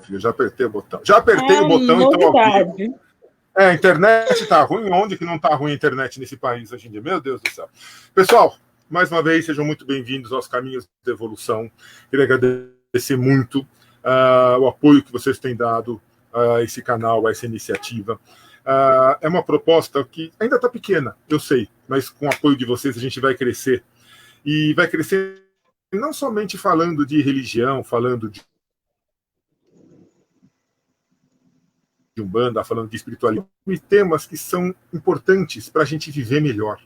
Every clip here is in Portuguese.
filha, já apertei o botão. Já apertei o botão, novidade. Então. A internet tá ruim. Onde que não tá ruim a internet nesse país hoje em dia? Meu Deus do céu. Pessoal, mais uma vez, sejam muito bem-vindos aos Caminhos da Evolução. Queria agradecer muito o apoio que vocês têm dado a esse canal, a essa iniciativa. É uma proposta que ainda está pequena, eu sei, mas com o apoio de vocês a gente vai crescer. E vai crescer não somente falando de religião, falando de Umbanda, falando de espiritualidade, e temas que são importantes para a gente viver melhor.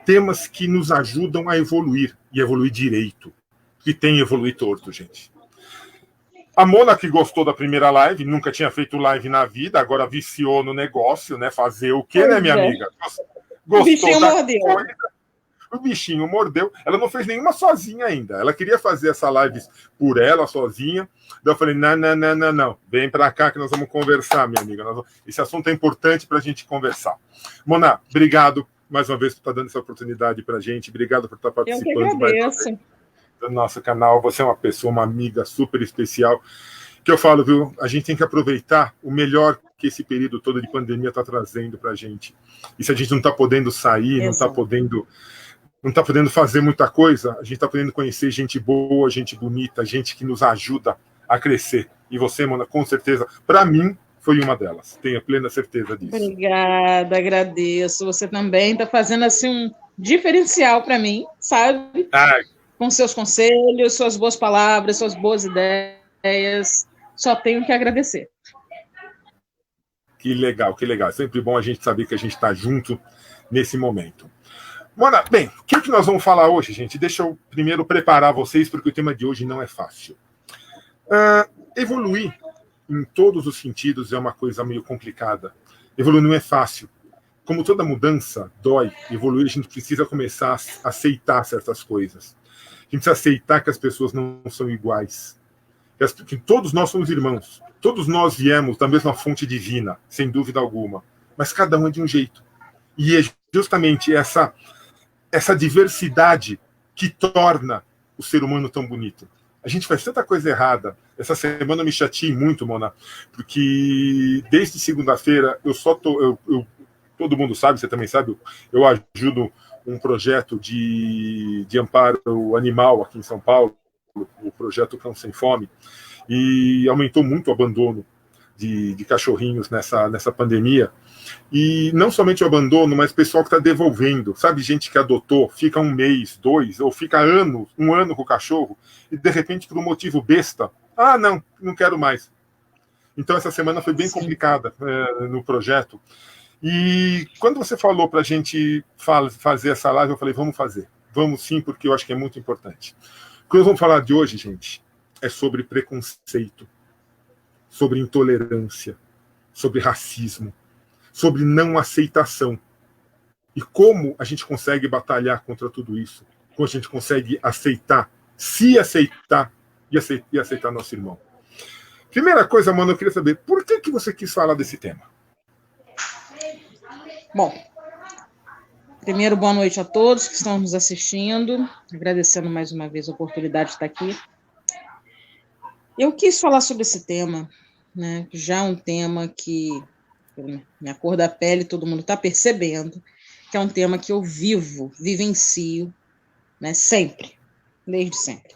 Temas que nos ajudam a evoluir, e evoluir direito. Que tem evoluir torto, gente. A Mona, que gostou da primeira live, nunca tinha feito live na vida, agora viciou no negócio, né? Fazer o quê, né, minha amiga? Gostou da coisa. O bichinho mordeu. Ela não fez nenhuma sozinha ainda. Ela queria fazer essa live por ela, sozinha. Daí eu falei, não. Vem pra cá que nós vamos conversar, minha amiga. Esse assunto é importante pra gente conversar. Mona, obrigado mais uma vez por estar dando essa oportunidade pra gente. Obrigado por estar participando. Eu que agradeço. Do nosso canal. Você é uma pessoa, uma amiga super especial. Que eu falo, viu? A gente tem que aproveitar o melhor que esse período todo de pandemia está trazendo pra gente. E se a gente não está podendo sair, não está podendo fazer muita coisa, a gente está podendo conhecer gente boa, gente bonita, gente que nos ajuda a crescer. E você, Mona, com certeza, para mim, foi uma delas. Tenho plena certeza disso. Obrigada, agradeço. Você também está fazendo assim um diferencial para mim, sabe? Com seus conselhos, suas boas palavras, suas boas ideias. Só tenho que agradecer. Que legal, que legal. É sempre bom a gente saber que a gente está junto nesse momento. Mona, bem, o que nós vamos falar hoje, gente? Deixa eu primeiro preparar vocês, porque o tema de hoje não é fácil. Evoluir em todos os sentidos é uma coisa meio complicada. Evoluir não é fácil. Como toda mudança dói, evoluir a gente precisa começar a aceitar certas coisas. A gente precisa aceitar que as pessoas não são iguais. Que todos nós somos irmãos. Todos nós viemos da mesma fonte divina, sem dúvida alguma. Mas cada um é de um jeito. E é justamente essa diversidade que torna o ser humano tão bonito. A gente faz tanta coisa errada. Essa semana eu me chateei muito, Mona, porque desde segunda-feira todo mundo sabe, você também sabe, eu ajudo um projeto de amparo animal aqui em São Paulo, o projeto Cão Sem Fome, e aumentou muito o abandono de cachorrinhos nessa pandemia. E não somente o abandono, mas pessoal que está devolvendo. Sabe, gente que adotou, fica 1 mês, 2, ou fica um ano com o cachorro, e de repente, por um motivo besta, não quero mais. Então, essa semana foi bem complicada no projeto. E quando você falou para a gente fazer essa live, eu falei, vamos fazer. Vamos sim, porque eu acho que é muito importante. O que nós vamos falar de hoje, gente, é sobre preconceito, sobre intolerância, sobre racismo, sobre não aceitação. E como a gente consegue batalhar contra tudo isso? Como a gente consegue aceitar, se aceitar e aceitar nosso irmão? Primeira coisa, mano, eu queria saber, por que você quis falar desse tema? Bom, primeiro, boa noite a todos que estão nos assistindo, agradecendo mais uma vez a oportunidade de estar aqui. Eu quis falar sobre esse tema, né, já é um tema que, minha cor da pele, todo mundo está percebendo, que é um tema que eu vivencio, né, sempre, desde sempre,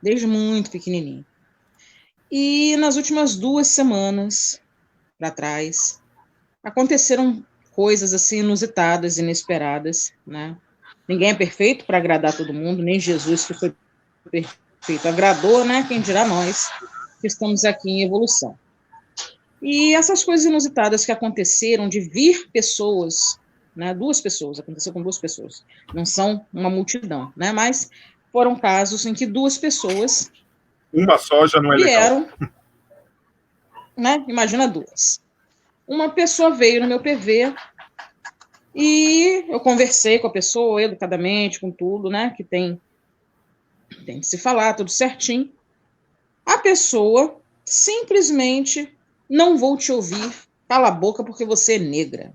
desde muito pequenininho. E nas últimas 2 semanas para trás, aconteceram coisas assim inusitadas, inesperadas, né? Ninguém é perfeito para agradar todo mundo, nem Jesus, que foi perfeito, agradou, né? Quem dirá nós, que estamos aqui em evolução. E essas coisas inusitadas que aconteceram de vir pessoas, né? 2 pessoas, aconteceu com 2 pessoas, não são uma multidão, né? Mas foram casos em que 2 pessoas uma só já não é vieram, legal. Né? Imagina 2. Uma pessoa veio no meu PV e eu conversei com a pessoa educadamente, com tudo, né? Que tem que se falar, tudo certinho. A pessoa simplesmente não vou te ouvir, cala a boca porque você é negra.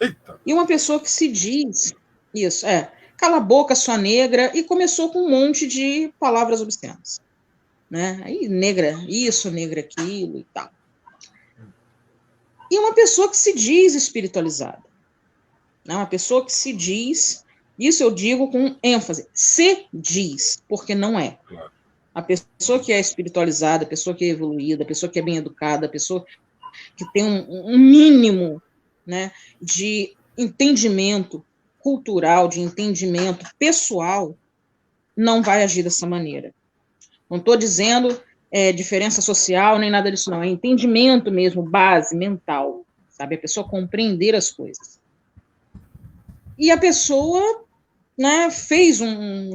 Eita. E uma pessoa que se diz isso, cala a boca, sua negra, e começou com um monte de palavras obscenas. né? Aí negra isso, negra aquilo e tal. E uma pessoa que se diz espiritualizada, né? Uma pessoa que se diz, isso eu digo com ênfase, se diz, porque não é. A pessoa que é espiritualizada, a pessoa que é evoluída, a pessoa que é bem educada, a pessoa que tem um mínimo, né, de entendimento cultural, de entendimento pessoal, não vai agir dessa maneira. Não estou dizendo diferença social, nem nada disso, não. É entendimento mesmo, base mental, sabe? A pessoa compreender as coisas. E a pessoa, né,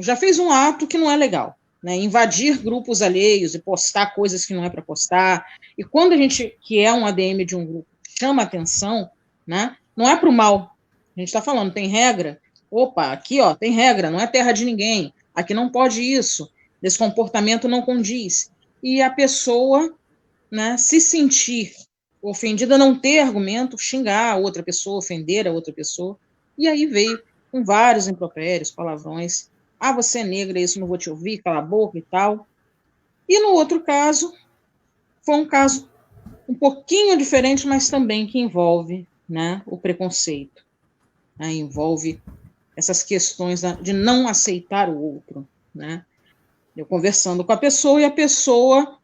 já fez um ato que não é legal, né? Invadir grupos alheios e postar coisas que não é para postar. E quando a gente, que é um ADM de um grupo, chama atenção, né, não é para o mal. A gente está falando, tem regra. Opa, aqui ó, tem regra, não é terra de ninguém. Aqui não pode isso. Esse comportamento não condiz. E a pessoa, né, se sentir ofendida, não ter argumento, xingar a outra pessoa, ofender a outra pessoa. E aí veio com vários impropérios, palavrões. Ah, você é negra, isso não vou te ouvir, cala a boca e tal. E no outro caso, foi um caso um pouquinho diferente, mas também que envolve, né, o preconceito. Né, envolve essas questões de não aceitar o outro. Né? Eu conversando com a pessoa e a pessoa...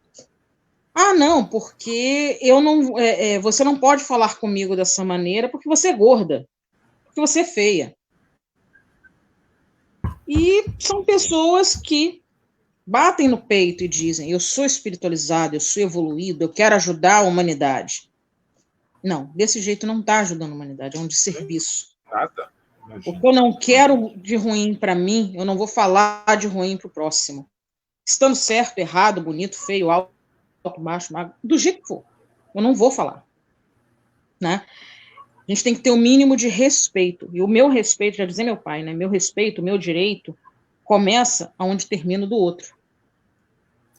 Ah, não, porque eu não, você não pode falar comigo dessa maneira porque você é gorda, porque você é feia. E são pessoas que batem no peito e dizem, eu sou espiritualizado, eu sou evoluído, eu quero ajudar a humanidade. Não, desse jeito não está ajudando a humanidade, é um desserviço. Nada. Porque eu não quero de ruim para mim, eu não vou falar de ruim para o próximo. Estando certo, errado, bonito, feio, alto, baixo, magro, do jeito que for. Eu não vou falar. Né? A gente tem que ter o mínimo de respeito. E o meu respeito, já dizia meu pai, né? Meu respeito, meu direito, começa onde termina o do outro.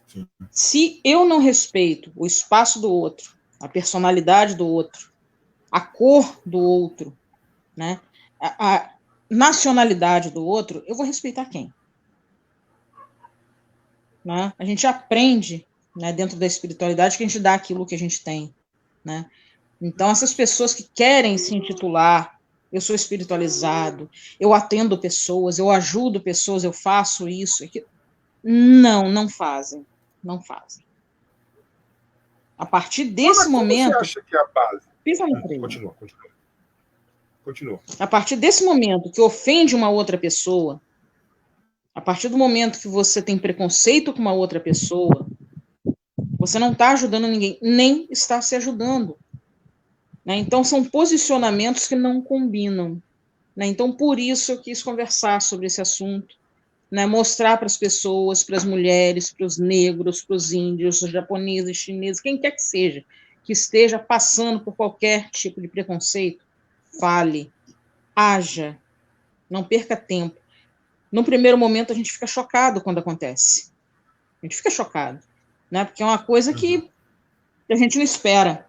Sim. Se eu não respeito o espaço do outro, a personalidade do outro, a cor do outro, né? A nacionalidade do outro, eu vou respeitar quem? Né? A gente aprende, né, dentro da espiritualidade que a gente dá aquilo que a gente tem. Né? Então, essas pessoas que querem se intitular, eu sou espiritualizado, eu atendo pessoas, eu ajudo pessoas, eu faço isso, não fazem, não fazem. A partir desse momento... Você acha que é a base? Pisa no freio. Continua. A partir desse momento que ofende uma outra pessoa, a partir do momento que você tem preconceito com uma outra pessoa, você não está ajudando ninguém, nem está se ajudando. Né? Então, são posicionamentos que não combinam. Né? Então, por isso eu quis conversar sobre esse assunto, né? Mostrar para as pessoas, para as mulheres, para os negros, para os índios, os japoneses, chineses, quem quer que seja, que esteja passando por qualquer tipo de preconceito, fale, haja, não perca tempo. No primeiro momento, a gente fica chocado quando acontece. A gente fica chocado, né? Porque é uma coisa que a gente não espera.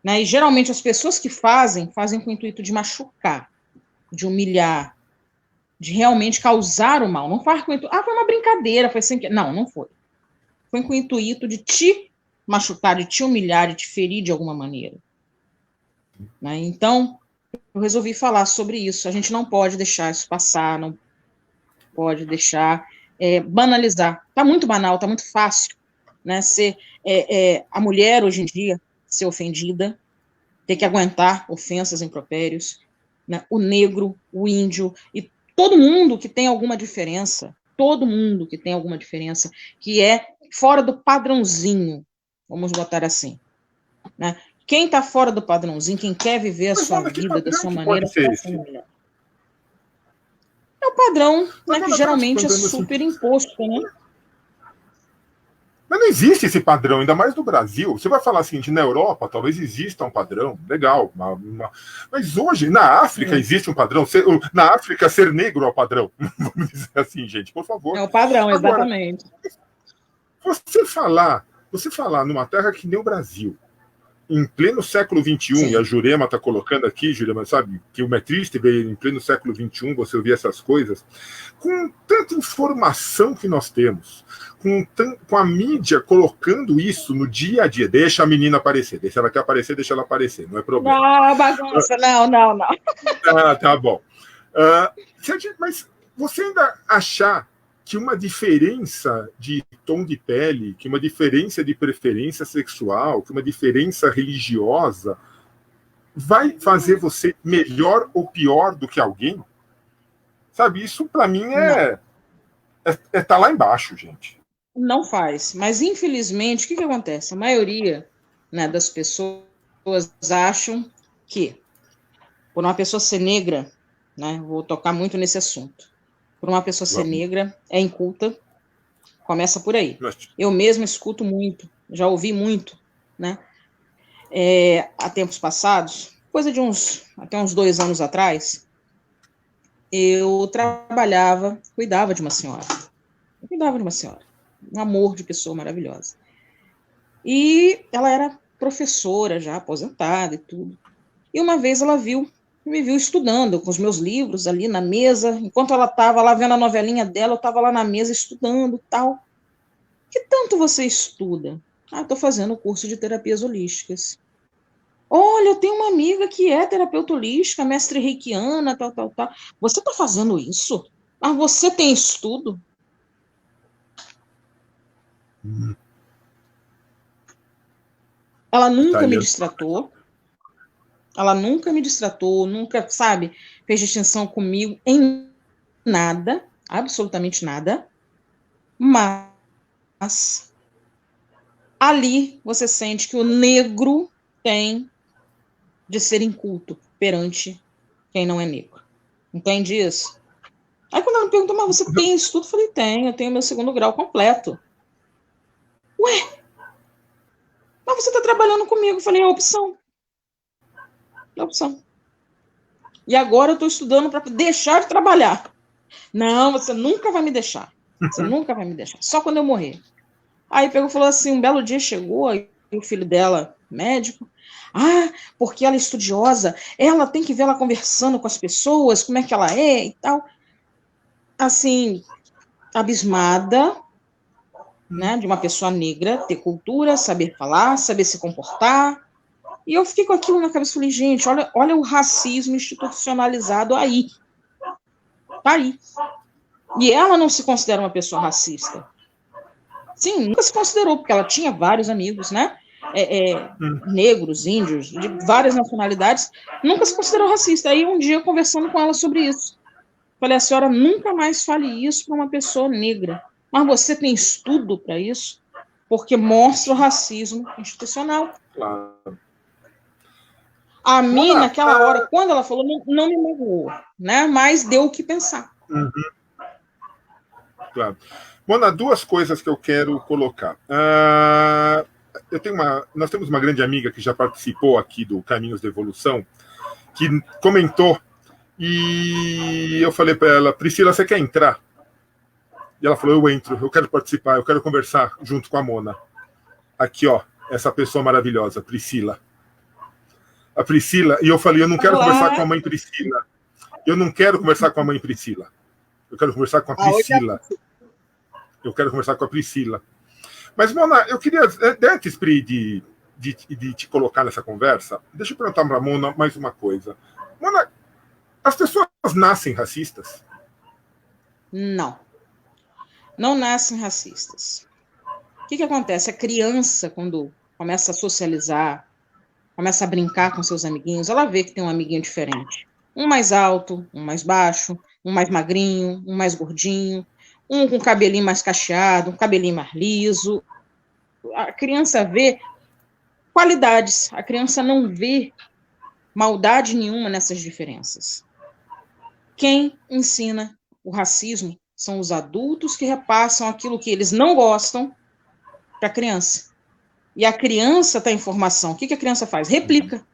Né? E geralmente as pessoas que fazem com o intuito de machucar, de humilhar, de realmente causar o mal. Não faz com o intuito, foi uma brincadeira, foi sem querer. Não foi. Foi com o intuito de te machucar, de te humilhar, de te ferir de alguma maneira. Né? Então, eu resolvi falar sobre isso. A gente não pode deixar isso passar, não pode deixar banalizar. Está muito banal, está muito fácil. Né? Ser a mulher, hoje em dia, ser ofendida, ter que aguentar ofensas, impropérios, né? O negro, o índio, e todo mundo que tem alguma diferença, que é fora do padrãozinho, vamos botar assim. Né? Quem está fora do padrãozinho, quem quer viver a sua vida da sua maneira, é o padrão, né, que geralmente é super imposto, né? Mas não existe esse padrão, ainda mais no Brasil. Você vai falar assim, na Europa talvez exista um padrão, legal. Mas hoje, na África, existe um padrão. Na África, ser negro é o padrão. Vamos dizer assim, gente, por favor. É o padrão, exatamente. Agora, você falar numa terra que nem o Brasil, em pleno século XXI, Sim. e a Jurema está colocando aqui, Jurema, sabe, que o metrista veio em pleno século XXI, você ouvir essas coisas, com tanta informação que nós temos, com a mídia colocando isso no dia a dia, deixa a menina aparecer, se ela quer aparecer, deixa ela aparecer, não é problema. Não, bagunça, não. Ah, tá bom. Mas você ainda achar que uma diferença de tom de pele, que uma diferença de preferência sexual, que uma diferença religiosa vai fazer você melhor ou pior do que alguém? Sabe, isso para mim tá lá embaixo, gente. Não faz. Mas, infelizmente, o que acontece? A maioria, né, das pessoas acham que, por uma pessoa ser negra, né, vou tocar muito nesse assunto, por uma pessoa ser negra, é inculta, começa por aí. Eu mesma escuto muito, já ouvi muito, né? Há tempos passados, coisa de até uns 2 anos atrás, eu cuidava de uma senhora. Um amor de pessoa maravilhosa. E ela era professora já, aposentada e tudo. E uma vez ela me viu estudando com os meus livros ali na mesa, enquanto ela estava lá vendo a novelinha dela, eu estava lá na mesa estudando e tal. Que tanto você estuda? Estou fazendo o curso de terapias holísticas. Olha, eu tenho uma amiga que é terapeuta holística, mestre reikiana, tal. Você está fazendo isso? Mas você tem estudo? Ela nunca me distratou. Ela nunca me distratou, nunca, sabe, fez distinção comigo em nada, absolutamente nada. Mas ali você sente que o negro tem de ser inculto perante quem não é negro. Entende isso? Aí quando ela me perguntou, mas você tem estudo? Eu falei, eu tenho meu 2º grau completo. Ué, mas você está trabalhando comigo? Eu falei, é opção. E agora eu estou estudando para deixar de trabalhar. Não, você nunca vai me deixar. Só quando eu morrer. Aí pegou e falou assim, um belo dia chegou, e o filho dela, médico, porque ela é estudiosa, ela tem que ver ela conversando com as pessoas, como é que ela é e tal. Assim, abismada, né, de uma pessoa negra ter cultura, saber falar, saber se comportar. E eu fiquei com aquilo na cabeça e falei, gente, olha o racismo institucionalizado aí. Tá aí. E ela não se considera uma pessoa racista. Sim, nunca se considerou, porque ela tinha vários amigos, né? Negros, índios, de várias nacionalidades, nunca se considerou racista. Aí um dia, conversando com ela sobre isso, falei, a senhora nunca mais fale isso para uma pessoa negra. Mas você tem estudo para isso? Porque mostra o racismo institucional. Claro. A mim, naquela hora, quando ela falou, não me magoou, né? Mas deu o que pensar. Claro. Mona, 2 coisas que eu quero colocar. Nós temos uma grande amiga que já participou aqui do Caminhos da Evolução, que comentou, e eu falei para ela, Priscila, você quer entrar? E ela falou, eu entro, eu quero participar, eu quero conversar junto com a Mona. Aqui, ó, essa pessoa maravilhosa, Priscila. A Priscila, e eu falei, eu não quero conversar com a mãe Priscila. Eu não quero conversar com a mãe Priscila. Eu quero conversar com a Priscila. Eu quero conversar com a Priscila. Mas, Mona, eu queria, antes, Pri, de te colocar nessa conversa, deixa eu perguntar para a Mona mais uma coisa. Mona, as pessoas nascem racistas? Não. Não nascem racistas. O que acontece? A criança, quando começa a socializar, começa a brincar com seus amiguinhos, ela vê que tem um amiguinho diferente. Um mais alto, um mais baixo, um mais magrinho, um mais gordinho, um com cabelinho mais cacheado, um cabelinho mais liso. A criança vê qualidades, a criança não vê maldade nenhuma nessas diferenças. Quem ensina o racismo são os adultos que repassam aquilo que eles não gostam para a criança. E a criança tem informação. O que a criança faz? Replica.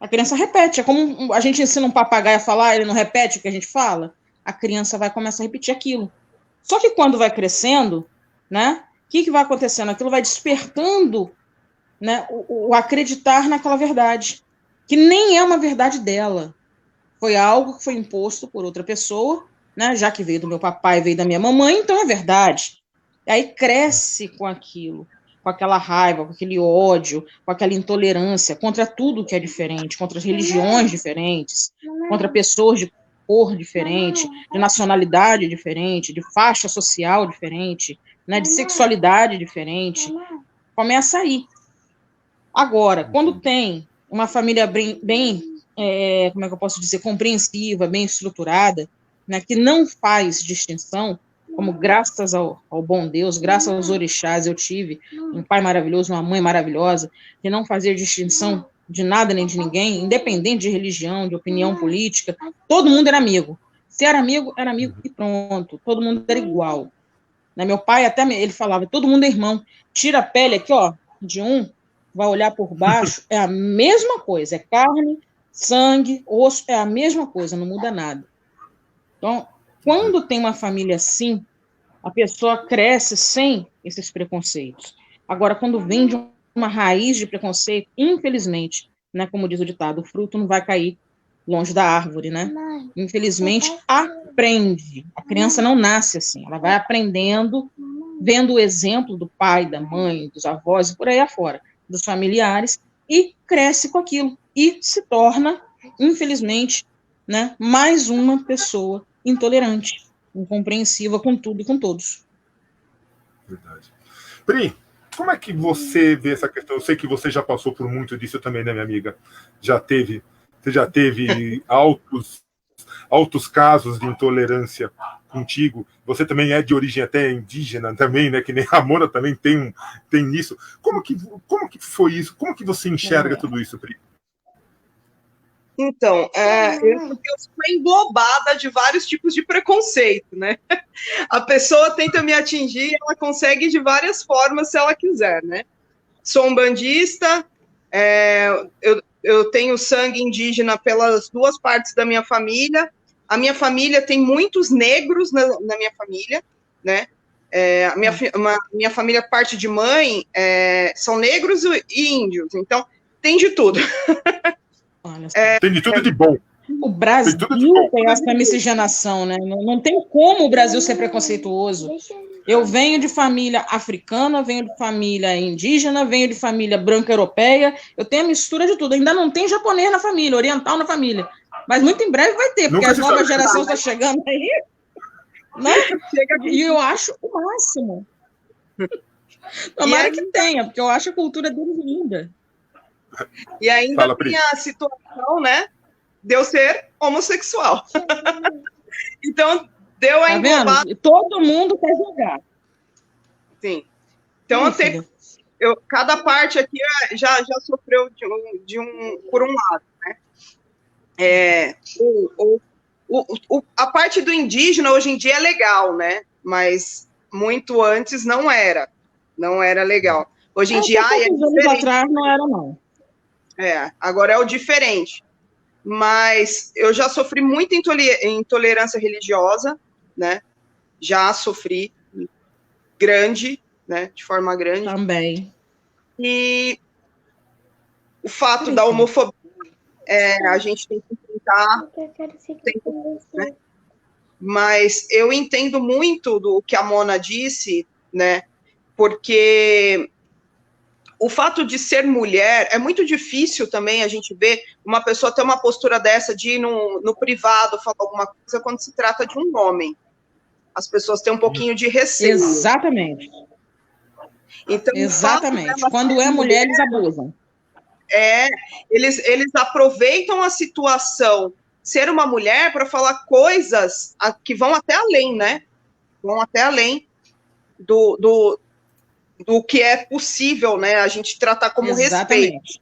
A criança repete. É como a gente ensina um papagaio a falar, ele não repete o que a gente fala. A criança vai começar a repetir aquilo. Só que quando vai crescendo, né? O que vai acontecendo? Aquilo vai despertando né, o acreditar naquela verdade, que nem é uma verdade dela. Foi algo que foi imposto por outra pessoa, né, já que veio do meu papai, veio da minha mamãe, então é verdade. E aí cresce com aquilo, com aquela raiva, com aquele ódio, com aquela intolerância contra tudo que é diferente, contra as religiões diferentes, contra pessoas de cor diferente, de nacionalidade diferente, de faixa social diferente, né, de sexualidade diferente. Começa aí. Agora, quando tem uma família bem como é que eu posso dizer, compreensiva, bem estruturada, né, que não faz distinção, como graças ao bom Deus, graças aos orixás, eu tive um pai maravilhoso, uma mãe maravilhosa, que não fazia distinção de nada nem de ninguém, independente de religião, de opinião política, todo mundo era amigo. Se era amigo e pronto, todo mundo era igual. Né, meu pai até, ele falava, todo mundo é irmão, tira a pele aqui, ó, de um, vai olhar por baixo, é a mesma coisa, é carne, sangue, osso, é a mesma coisa, não muda nada. Então, quando tem uma família assim, a pessoa cresce sem esses preconceitos. Agora, quando vem de uma raiz de preconceito, infelizmente, né, como diz o ditado, o fruto não vai cair longe da árvore, né? Infelizmente, aprende. A criança não nasce assim, ela vai aprendendo, vendo o exemplo do pai, da mãe, dos avós e por aí afora, dos familiares, e cresce com aquilo e se torna, infelizmente, né, mais uma pessoa intolerante, incompreensiva com tudo e com todos. Verdade. Pri, como é que você vê essa questão? Eu sei que você já passou por muito disso também, né, minha amiga? Você já teve altos casos de intolerância contigo. Você também é de origem até indígena também, né? Que nem a Mona também tem isso. Como que foi isso? Como que você enxerga tudo isso, Pri? Então, eu sou englobada de vários tipos de preconceito, né? A pessoa tenta me atingir, ela consegue de várias formas, se ela quiser, né? Sou umbandista, eu tenho sangue indígena pelas duas partes da minha família. A minha família tem muitos negros na minha família, né? Minha família, parte de mãe, são negros e índios, então tem de tudo. Tem de tudo de bom. O Brasil tem essa miscigenação, né? Não tem como o Brasil ser preconceituoso. Eu venho de família africana, venho de família indígena, venho de família branca europeia, eu tenho a mistura de tudo. Ainda não tem japonês na família, oriental na família. Mas muito em breve vai ter, porque as novas gerações estão chegando aí. Né? E eu acho o máximo. Tomara que tenha, porque eu acho a cultura deles linda. E ainda tem a situação, né, de eu ser homossexual. Então, deu a englobada. Todo mundo quer jogar. Sim. Então, cada parte aqui já sofreu por um lado, né? A parte do indígena, hoje em dia, é legal, né? Mas muito antes não era legal. Hoje em dia, anos atrás não era, não. Agora é o diferente. Mas eu já sofri muita intolerância religiosa, né? Já sofri grande, né? De forma grande. Também. E o fato da homofobia, a gente tem que enfrentar. Né? Mas eu entendo muito do que a Mona disse, né? Porque o fato de ser mulher, é muito difícil também a gente ver uma pessoa ter uma postura dessa de ir no privado falar alguma coisa quando se trata de um homem. As pessoas têm um pouquinho de receio. Exatamente. Então, exatamente. Quando é mulher, eles abusam. Eles aproveitam a situação, ser uma mulher, para falar coisas que vão até além, né? Vão até além do que é possível, né, a gente tratar como respeito,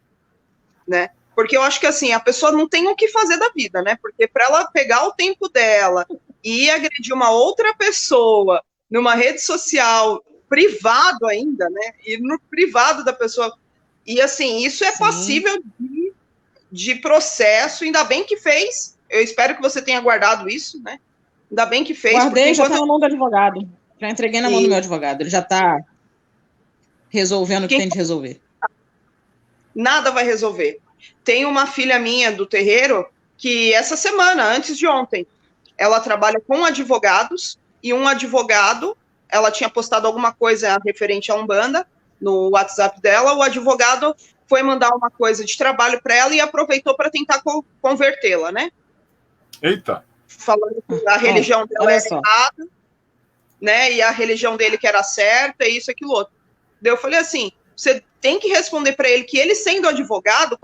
né, porque eu acho que, assim, a pessoa não tem o que fazer da vida, né, porque para ela pegar o tempo dela e agredir uma outra pessoa numa rede social, privado ainda, né, e no privado da pessoa, e assim, isso é passível de processo, ainda bem que fez, eu espero que você tenha guardado isso, né, ainda bem que fez. Guardei, já está na mão do advogado, já entreguei na mão do meu advogado, ele já está resolvendo o que tem de resolver. nada vai resolver. Tem uma filha minha do terreiro que essa semana, antes de ontem, ela trabalha com advogados e um advogado, ela tinha postado alguma coisa referente à Umbanda no WhatsApp dela, o advogado foi mandar uma coisa de trabalho para ela e aproveitou para tentar convertê-la, né? Eita! Falando que a religião dela era errada, né? E a religião dele que era certa, e isso, aquilo, outro. Daí eu falei assim, você tem que responder para ele que ele, sendo advogado,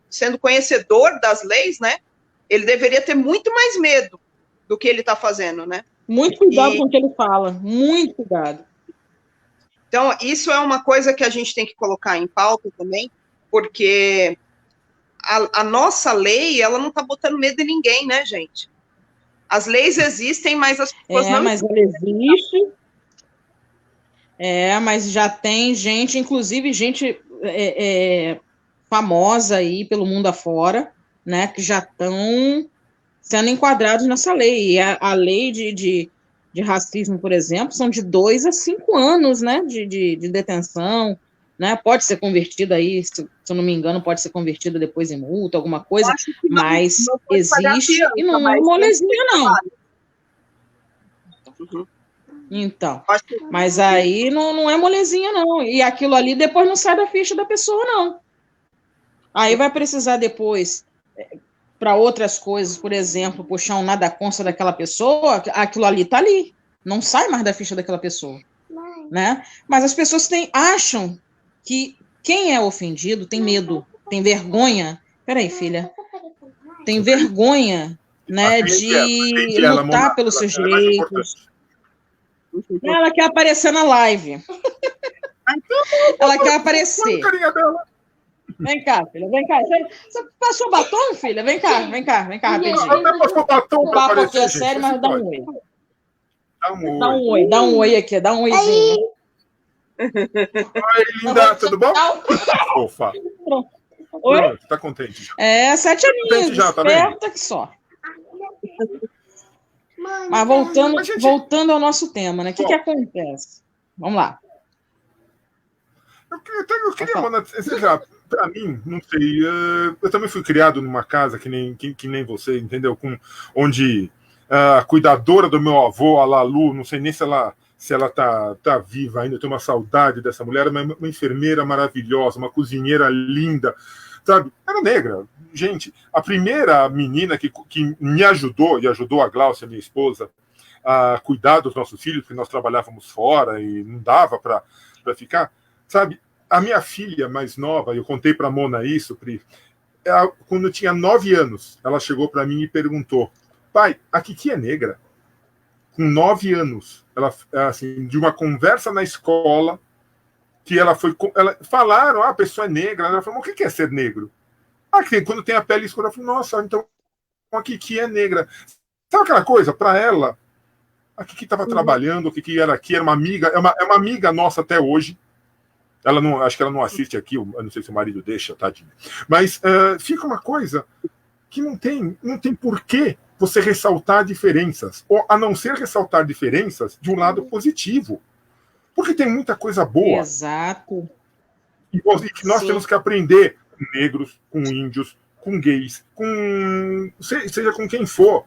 sendo conhecedor das leis, né? Ele deveria ter muito mais medo do que ele está fazendo, né? Muito cuidado com o que ele fala, muito cuidado. Então, isso é uma coisa que a gente tem que colocar em pauta também, porque a nossa lei, ela não está botando medo em ninguém, né, gente? As leis existem, mas as pessoas não... Mas ela existe. Mas já tem gente, inclusive gente famosa aí pelo mundo afora, né, que já estão sendo enquadrados nessa lei. E a lei de racismo, por exemplo, são de 2 a 5 anos, né, de detenção, né, pode ser convertida aí, se eu não me engano, pode ser convertida depois em multa, alguma coisa, mas não existe e não é molezinha, não. Uhum. Então, mas aí não é molezinha, não. E aquilo ali depois não sai da ficha da pessoa, não. Aí vai precisar depois, para outras coisas, por exemplo, puxar um nada consta daquela pessoa, aquilo ali está ali. Não sai mais da ficha daquela pessoa. Né? Mas as pessoas acham que quem é ofendido tem medo, tem vergonha. Peraí, filha. Tem vergonha, né, de lutar pelos seus direitos. Ela quer aparecer na live. Ela quer aparecer. Vem cá, filha, vem cá. Você passou batom, filha? Vem cá, rapidinho. O papo aqui é sério, mas dá um oi. Dá um oi aqui, dá um oizinho. Oi, linda, tudo bom? Ofa. Oi? Pronto, tá contente. 7 aninhos, já, tá esperta que só. Mas voltando ao nosso tema, né? O que acontece? Vamos lá. Eu queria, Mona, para mim, não sei, eu também fui criado numa casa que nem você, entendeu? Onde a cuidadora do meu avô, a Lalu, não sei nem se ela tá viva ainda, eu tenho uma saudade dessa mulher, uma enfermeira maravilhosa, uma cozinheira linda, sabe? Era negra. Gente, a primeira menina que me ajudou, e ajudou a Glaucia, minha esposa, a cuidar dos nossos filhos, porque nós trabalhávamos fora e não dava para ficar, sabe? A minha filha mais nova, eu contei para a Mona isso, Pri, quando eu tinha 9 anos, ela chegou para mim e perguntou, pai, a Kiki é negra? Com 9 anos, ela, assim, de uma conversa na escola, que falaram, a pessoa é negra, ela falou, o que é ser negro? Quando tem a pele escura, eu falei, nossa, então a Kiki é negra. Sabe aquela coisa? Para ela, a Kiki estava trabalhando, a Kiki era aqui, era uma amiga, é uma amiga nossa até hoje. Acho que ela não assiste aqui, eu não sei se o marido deixa, tadinho. Mas fica uma coisa que não tem porquê você ressaltar diferenças, ou a não ser ressaltar diferenças de um lado positivo. Porque tem muita coisa boa. Exato. E que nós temos que aprender com negros, com índios, com gays, seja com quem for.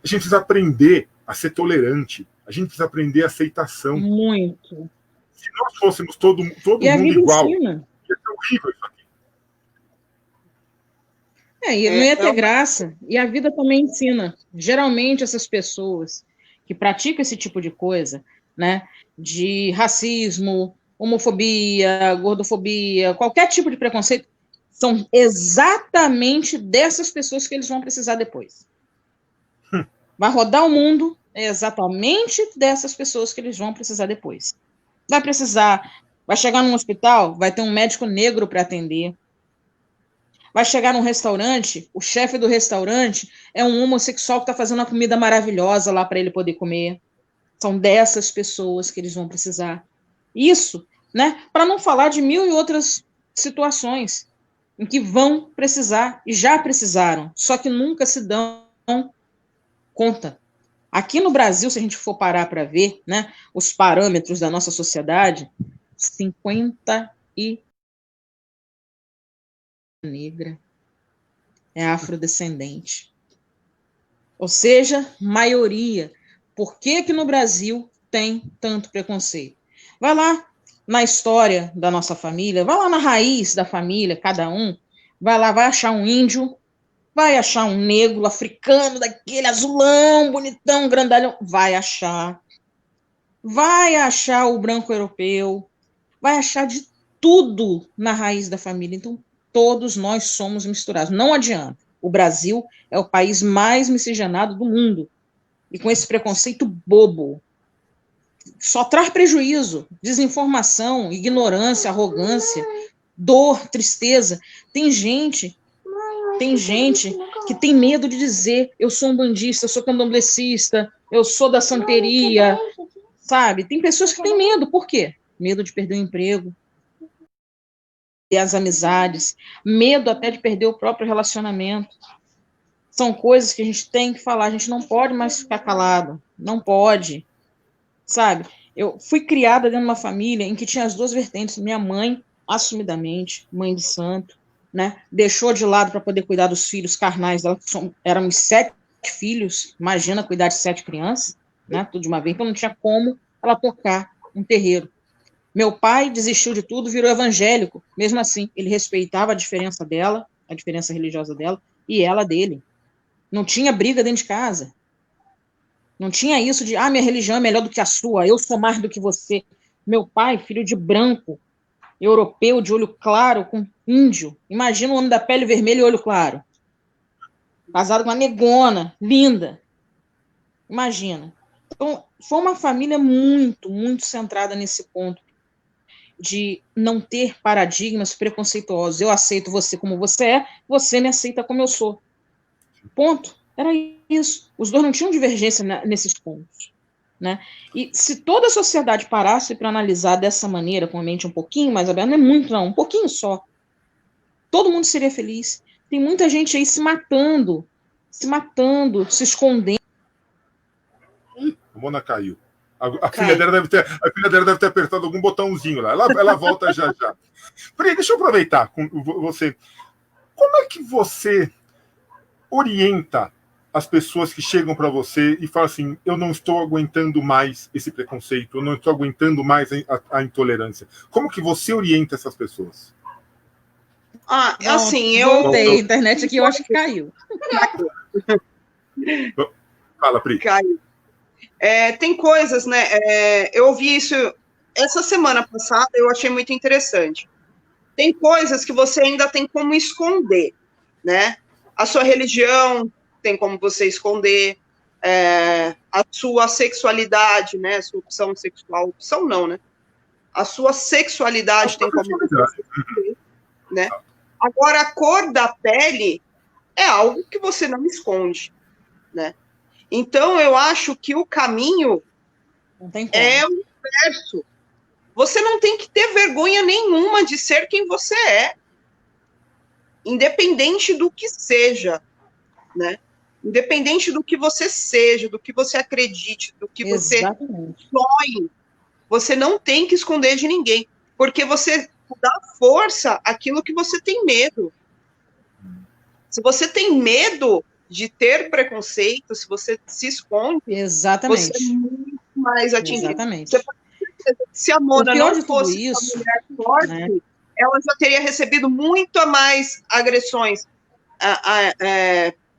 A gente precisa aprender a ser tolerante. A gente precisa aprender a aceitação. Muito. Se nós fôssemos todo mundo igual, ia ser horrível isso aqui. E não ia ter graça. E a vida também ensina. Geralmente, essas pessoas que praticam esse tipo de coisa, né, de racismo, homofobia, gordofobia, qualquer tipo de preconceito, são exatamente dessas pessoas que eles vão precisar depois. Vai rodar o mundo, é exatamente dessas pessoas que eles vão precisar depois. Vai chegar num hospital, vai ter um médico negro para atender. Vai chegar num restaurante, o chefe do restaurante é um homossexual que está fazendo uma comida maravilhosa lá para ele poder comer. São dessas pessoas que eles vão precisar. Isso, né? Para não falar de 1000 e outras situações em que vão precisar e já precisaram, só que nunca se dão conta. Aqui no Brasil, se a gente for parar para ver, né, os parâmetros da nossa sociedade, 50 negra, é afrodescendente. Ou seja, maioria. Por que que no Brasil tem tanto preconceito? Vai lá na história da nossa família, vai lá na raiz da família, cada um, vai lá, vai achar um índio, vai achar um negro africano, daquele azulão, bonitão, grandalhão, vai achar o branco europeu, vai achar de tudo na raiz da família. Então, todos nós somos misturados. Não adianta. O Brasil é o país mais miscigenado do mundo. E com esse preconceito bobo. Só traz prejuízo, desinformação, ignorância, arrogância, dor, tristeza. Tem gente que tem medo de dizer: eu sou um bandista, eu sou candomblessista, eu sou da santeria, sabe? Tem pessoas que têm medo. Por quê? Medo de perder o emprego, e as amizades, medo até de perder o próprio relacionamento. São coisas que a gente tem que falar, a gente não pode mais ficar calado, não pode, sabe? Eu fui criada dentro de uma família em que tinha as duas vertentes. Minha mãe, assumidamente, mãe de santo, né, deixou de lado para poder cuidar dos filhos carnais dela, éramos 7 filhos, imagina cuidar de 7 crianças, né, tudo de uma vez, então não tinha como ela tocar um terreiro. Meu pai desistiu de tudo, virou evangélico, mesmo assim, ele respeitava a diferença dela, a diferença religiosa dela, e ela dele. Não tinha briga dentro de casa. Não tinha isso de, minha religião é melhor do que a sua, eu sou mais do que você. Meu pai, filho de branco, europeu, de olho claro, com índio. Imagina um homem da pele vermelha e olho claro. Casado com uma negona, linda. Imagina. Então, foi uma família muito, muito centrada nesse ponto de não ter paradigmas preconceituosos. Eu aceito você como você é, você me aceita como eu sou. Ponto. Era isso. Os dois não tinham divergência nesses pontos, né? E se toda a sociedade parasse para analisar dessa maneira, com a mente um pouquinho mais aberta, não é muito não, um pouquinho só, todo mundo seria feliz. Tem muita gente aí se matando, se escondendo. A Mona caiu. A filha dela deve ter apertado algum botãozinho lá. Ela volta já já. Pri, deixa eu aproveitar com você. Como é que você orienta as pessoas que chegam para você e falam assim: eu não estou aguentando mais esse preconceito, eu não estou aguentando mais a intolerância? Como que você orienta essas pessoas? Assim, eu voltei, a internet aqui eu acho que caiu. Fala, Pri. Caiu. Tem coisas, né? Eu ouvi isso essa semana passada, eu achei muito interessante. Tem coisas que você ainda tem como esconder, né? A sua religião tem como você esconder, a sua sexualidade, né? A sua opção sexual, opção não, né? A sua sexualidade tem como você esconder, né? Agora, a cor da pele é algo que você não esconde, né? Então, eu acho que o caminho é o inverso. Você não tem que ter vergonha nenhuma de ser quem você é, independente do que seja, né? Independente do que você seja, do que você acredite, do que você sonhe, você não tem que esconder de ninguém, porque você dá força àquilo que você tem medo. Se você tem medo de ter preconceito, se você se esconde, exatamente, você é muito mais atingido. Exatamente. Se a Mona não fosse isso, uma mulher forte, né, ela já teria recebido muito mais agressões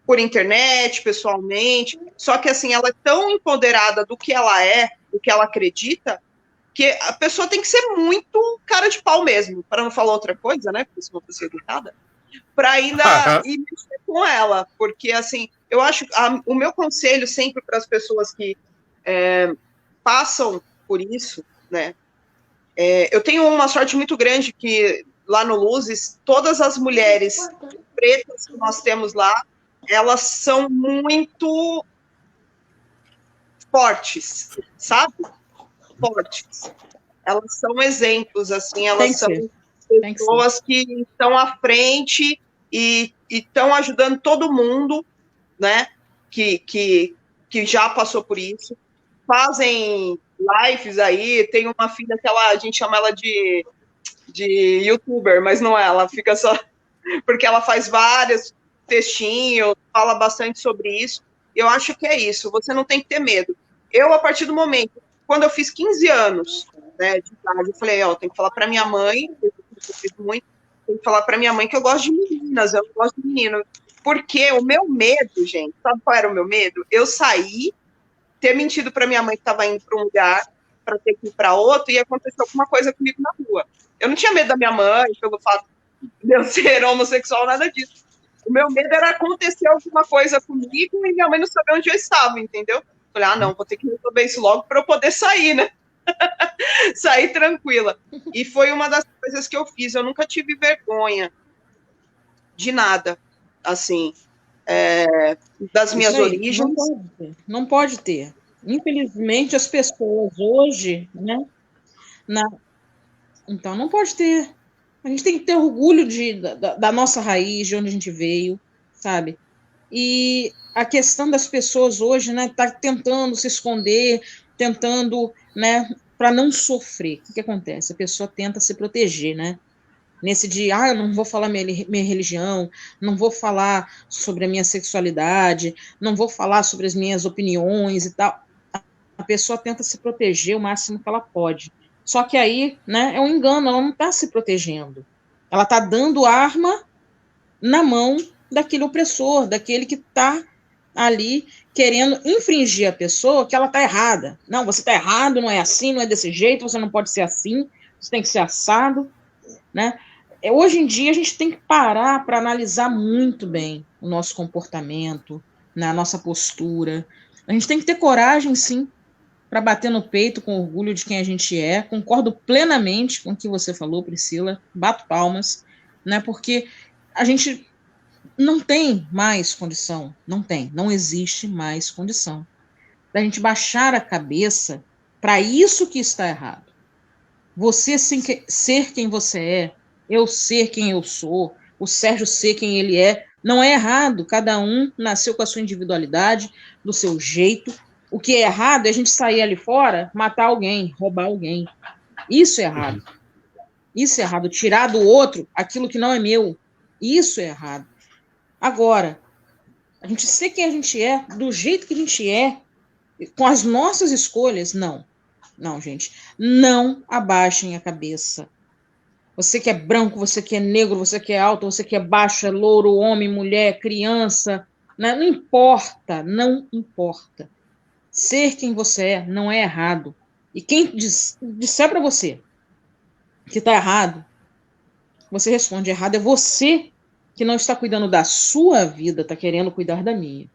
por internet, pessoalmente, só que assim, ela é tão empoderada do que ela é, do que ela acredita, que a pessoa tem que ser muito cara de pau mesmo, para não falar outra coisa, né, porque senão eu ser educada, para ainda ir mexer com ela, porque assim, eu acho, o meu conselho sempre para as pessoas que passam por isso, né, eu tenho uma sorte muito grande que lá no Luzes, todas as mulheres pretas que nós temos lá, elas são muito fortes, sabe? Fortes. Elas são exemplos, assim, elas são pessoas que estão à frente e estão ajudando todo mundo, né? Que já passou por isso. Fazem lives aí, tem uma filha que a gente chama ela de youtuber, mas não é, ela fica só porque ela faz vários textinhos, fala bastante sobre isso. Eu acho que é isso, você não tem que ter medo. Eu, a partir do momento, quando eu fiz 15 anos, né, de idade, eu falei, ó, tem que falar para minha mãe, eu fiz muito, tem que falar para minha mãe que eu gosto de meninas, eu não gosto de menino. Porque o meu medo, gente, sabe qual era o meu medo? Eu saí, ter mentido para minha mãe que estava indo para um lugar, para ter que ir para outro, e acontecer alguma coisa comigo na rua. Eu não tinha medo da minha mãe, pelo fato de eu ser homossexual, nada disso. O meu medo era acontecer alguma coisa comigo e minha mãe não saber onde eu estava, entendeu? Falei, ah, não, vou ter que resolver isso logo para eu poder sair, né? Sair tranquila. E foi uma das coisas que eu fiz. Eu nunca tive vergonha de nada, assim, das minhas origens. Não pode ter. Infelizmente, as pessoas hoje, né? Então, não pode ter. A gente tem que ter orgulho da nossa raiz, de onde a gente veio, sabe? E a questão das pessoas hoje, né, tá tentando se esconder, tentando, né, para não sofrer. O que acontece? A pessoa tenta se proteger, né? Nesse dia, eu não vou falar minha religião, não vou falar sobre a minha sexualidade, não vou falar sobre as minhas opiniões e tal. A pessoa tenta se proteger o máximo que ela pode. Só que aí, né, é um engano, ela não está se protegendo. Ela está dando arma na mão daquele opressor, daquele que está ali querendo infringir a pessoa que ela está errada. Não, você está errado, não é assim, não é desse jeito, você não pode ser assim, você tem que ser assado, né? Hoje em dia a gente tem que parar para analisar muito bem o nosso comportamento, né, a nossa postura. A gente tem que ter coragem, sim, para bater no peito com orgulho de quem a gente é. Concordo plenamente com o que você falou, Priscila. Bato palmas, né? Porque a gente não tem mais condição, não existe mais condição da gente baixar a cabeça para isso que está errado. Você ser quem você é, eu ser quem eu sou, o Sérgio ser quem ele é, não é errado. Cada um nasceu com a sua individualidade, do seu jeito. O que é errado é a gente sair ali fora, matar alguém, roubar alguém. Isso é errado. Isso é errado. Tirar do outro aquilo que não é meu. Isso é errado. Agora, a gente ser quem a gente é, do jeito que a gente é, com as nossas escolhas, não. Não, gente. Não abaixem a cabeça. Você que é branco, você que é negro, você que é alto, você que é baixo, é louro, homem, mulher, criança, né? Não importa, não importa. Ser quem você é não é errado. E quem disser para você que está errado, você responde: errado é você que não está cuidando da sua vida, está querendo cuidar da minha.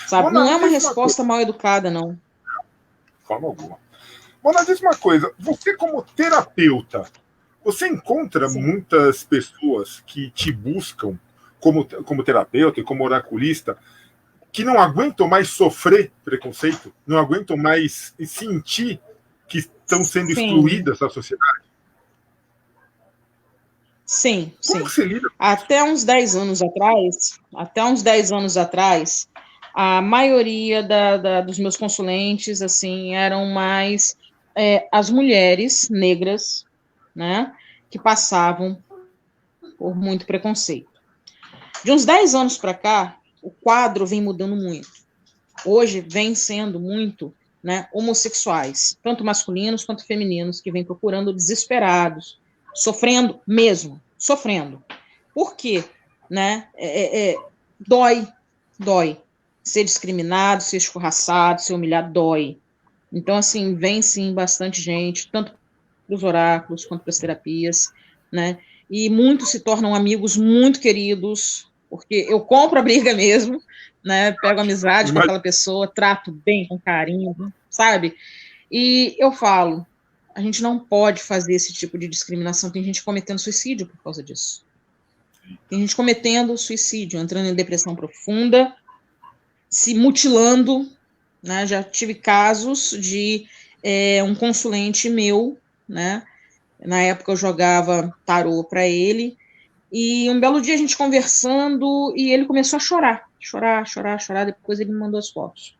Sabe? Não é uma resposta mal educada, não. De forma alguma. Mona, diz uma coisa, você como terapeuta, você encontra muitas pessoas que te buscam como terapeuta e como oraculista, que não aguentam mais sofrer preconceito, não aguentam mais sentir que estão sendo excluídas da sociedade? Sim, Como sim. você lida? Até uns 10 anos atrás, a maioria dos meus consulentes, assim, eram mais as mulheres negras, né, que passavam por muito preconceito. De uns 10 anos para cá, o quadro vem mudando muito. Hoje vem sendo muito, né, homossexuais, tanto masculinos quanto femininos, que vêm procurando desesperados, sofrendo mesmo, sofrendo. Por quê? Né? Dói. Ser discriminado, ser escorraçado, ser humilhado, dói. Então, assim, vem sim bastante gente, tanto para os oráculos quanto para as terapias, né? E muitos se tornam amigos muito queridos, porque eu compro a briga mesmo, né? Pego amizade com aquela pessoa, trato bem, com carinho, sabe? E eu falo, a gente não pode fazer esse tipo de discriminação. Tem gente cometendo suicídio por causa disso. Tem gente cometendo suicídio, entrando em depressão profunda, se mutilando, né? Já tive casos de um consulente meu, né? Na época eu jogava tarô para ele, e um belo dia a gente conversando, e ele começou a chorar, depois ele me mandou as fotos.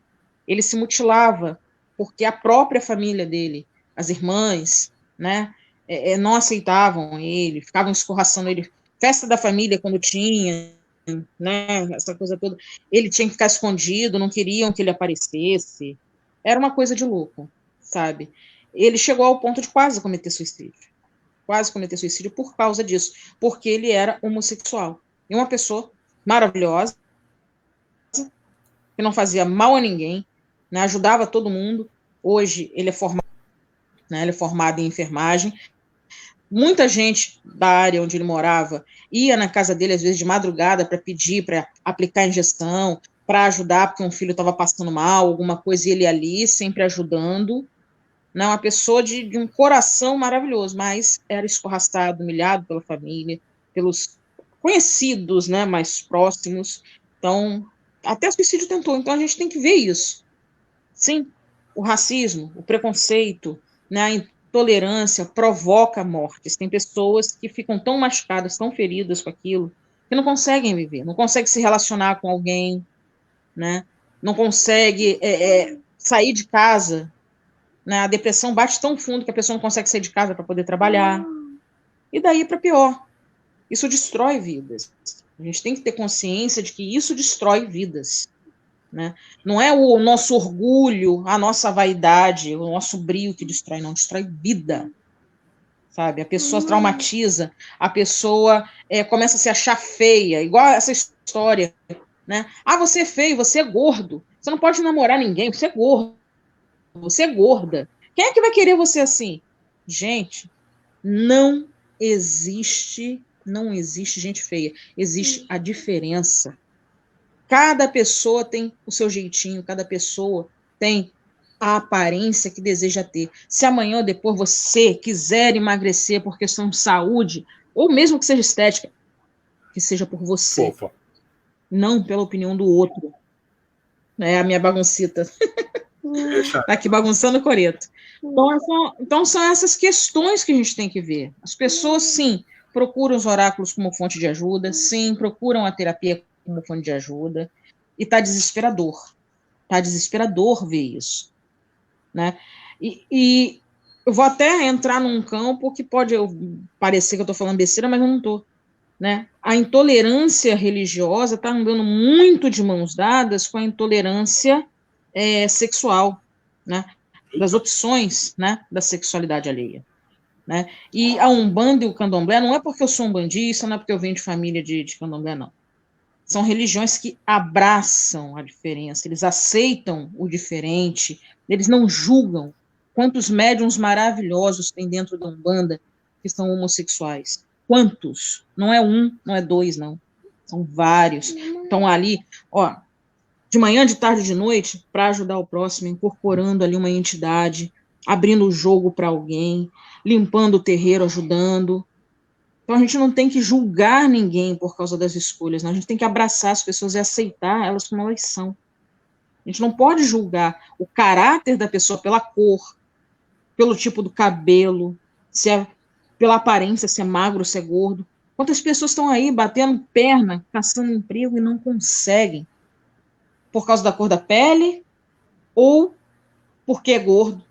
Ele se mutilava, porque a própria família dele, as irmãs, né, não aceitavam ele, ficavam escorraçando ele Festa da família, quando tinha, né, essa coisa toda, ele tinha que ficar escondido, não queriam que ele aparecesse. Era uma coisa de louco, sabe? Ele chegou ao ponto de quase cometer suicídio. Quase cometer suicídio por causa disso, porque ele era homossexual. E uma pessoa maravilhosa, que não fazia mal a ninguém, né, ajudava todo mundo. Hoje ele é formado, né, ele é formado em enfermagem. Muita gente da área onde ele morava ia na casa dele, às vezes, de madrugada, para pedir, para aplicar injeção, para ajudar, porque um filho estava passando mal, alguma coisa, e ele ali, sempre ajudando. Né, uma pessoa de um coração maravilhoso, mas era escorraçado, humilhado pela família, pelos conhecidos, né, mais próximos. Então, até suicídio tentou. Então, a gente tem que ver isso. Sim, o racismo, o preconceito, né, a intolerância provoca mortes. Tem pessoas que ficam tão machucadas, tão feridas com aquilo, que não conseguem viver, não conseguem se relacionar com alguém, né, não consegue sair de casa, né, a depressão bate tão fundo que a pessoa não consegue sair de casa para poder trabalhar. E daí para pior. Isso destrói vidas. A gente tem que ter consciência de que isso destrói vidas. Né? Não é o nosso orgulho, a nossa vaidade, o nosso brio que destrói, não, destrói vida. Sabe? A pessoa traumatiza, a pessoa começa a se achar feia, igual essa história. Né? Ah, você é feio, você é gordo, você não pode namorar ninguém, você é gordo, você é gorda. Quem é que vai querer você assim? Gente, não existe gente feia, existe a diferença. Cada pessoa tem o seu jeitinho, cada pessoa tem a aparência que deseja ter. Se amanhã ou depois você quiser emagrecer por questão de saúde, ou mesmo que seja estética, que seja por você, Fofa. Não pela opinião do outro. É a minha baguncita. Tá aqui bagunçando o coreto. Então são essas questões que a gente tem que ver. As pessoas, sim, procuram os oráculos como fonte de ajuda, sim, procuram a terapia como fonte de ajuda, e tá desesperador. Tá desesperador ver isso. Né? E eu vou até entrar num campo que pode parecer que eu estou falando besteira, mas eu não estou. Né? A intolerância religiosa está andando muito de mãos dadas com a intolerância sexual, né? Das opções, né, da sexualidade alheia. Né? E a Umbanda e o Candomblé, não é porque eu sou umbandista, não é porque eu venho de família de Candomblé, não. São religiões que abraçam a diferença, eles aceitam o diferente, eles não julgam. Quantos médiuns maravilhosos tem dentro da Umbanda que são homossexuais? Quantos? Não é um, não é dois, não. São vários. Estão ali, ó, de manhã, de tarde, de noite, para ajudar o próximo, incorporando ali uma entidade, abrindo o jogo para alguém, limpando o terreiro, ajudando. Então a gente não tem que julgar ninguém por causa das escolhas, não. A gente tem que abraçar as pessoas e aceitar elas como elas são. A gente não pode julgar o caráter da pessoa pela cor, pelo tipo do cabelo, se é pela aparência, se é magro, se é gordo. Quantas pessoas estão aí batendo perna, caçando emprego e não conseguem? Por causa da cor da pele ou porque é gordo,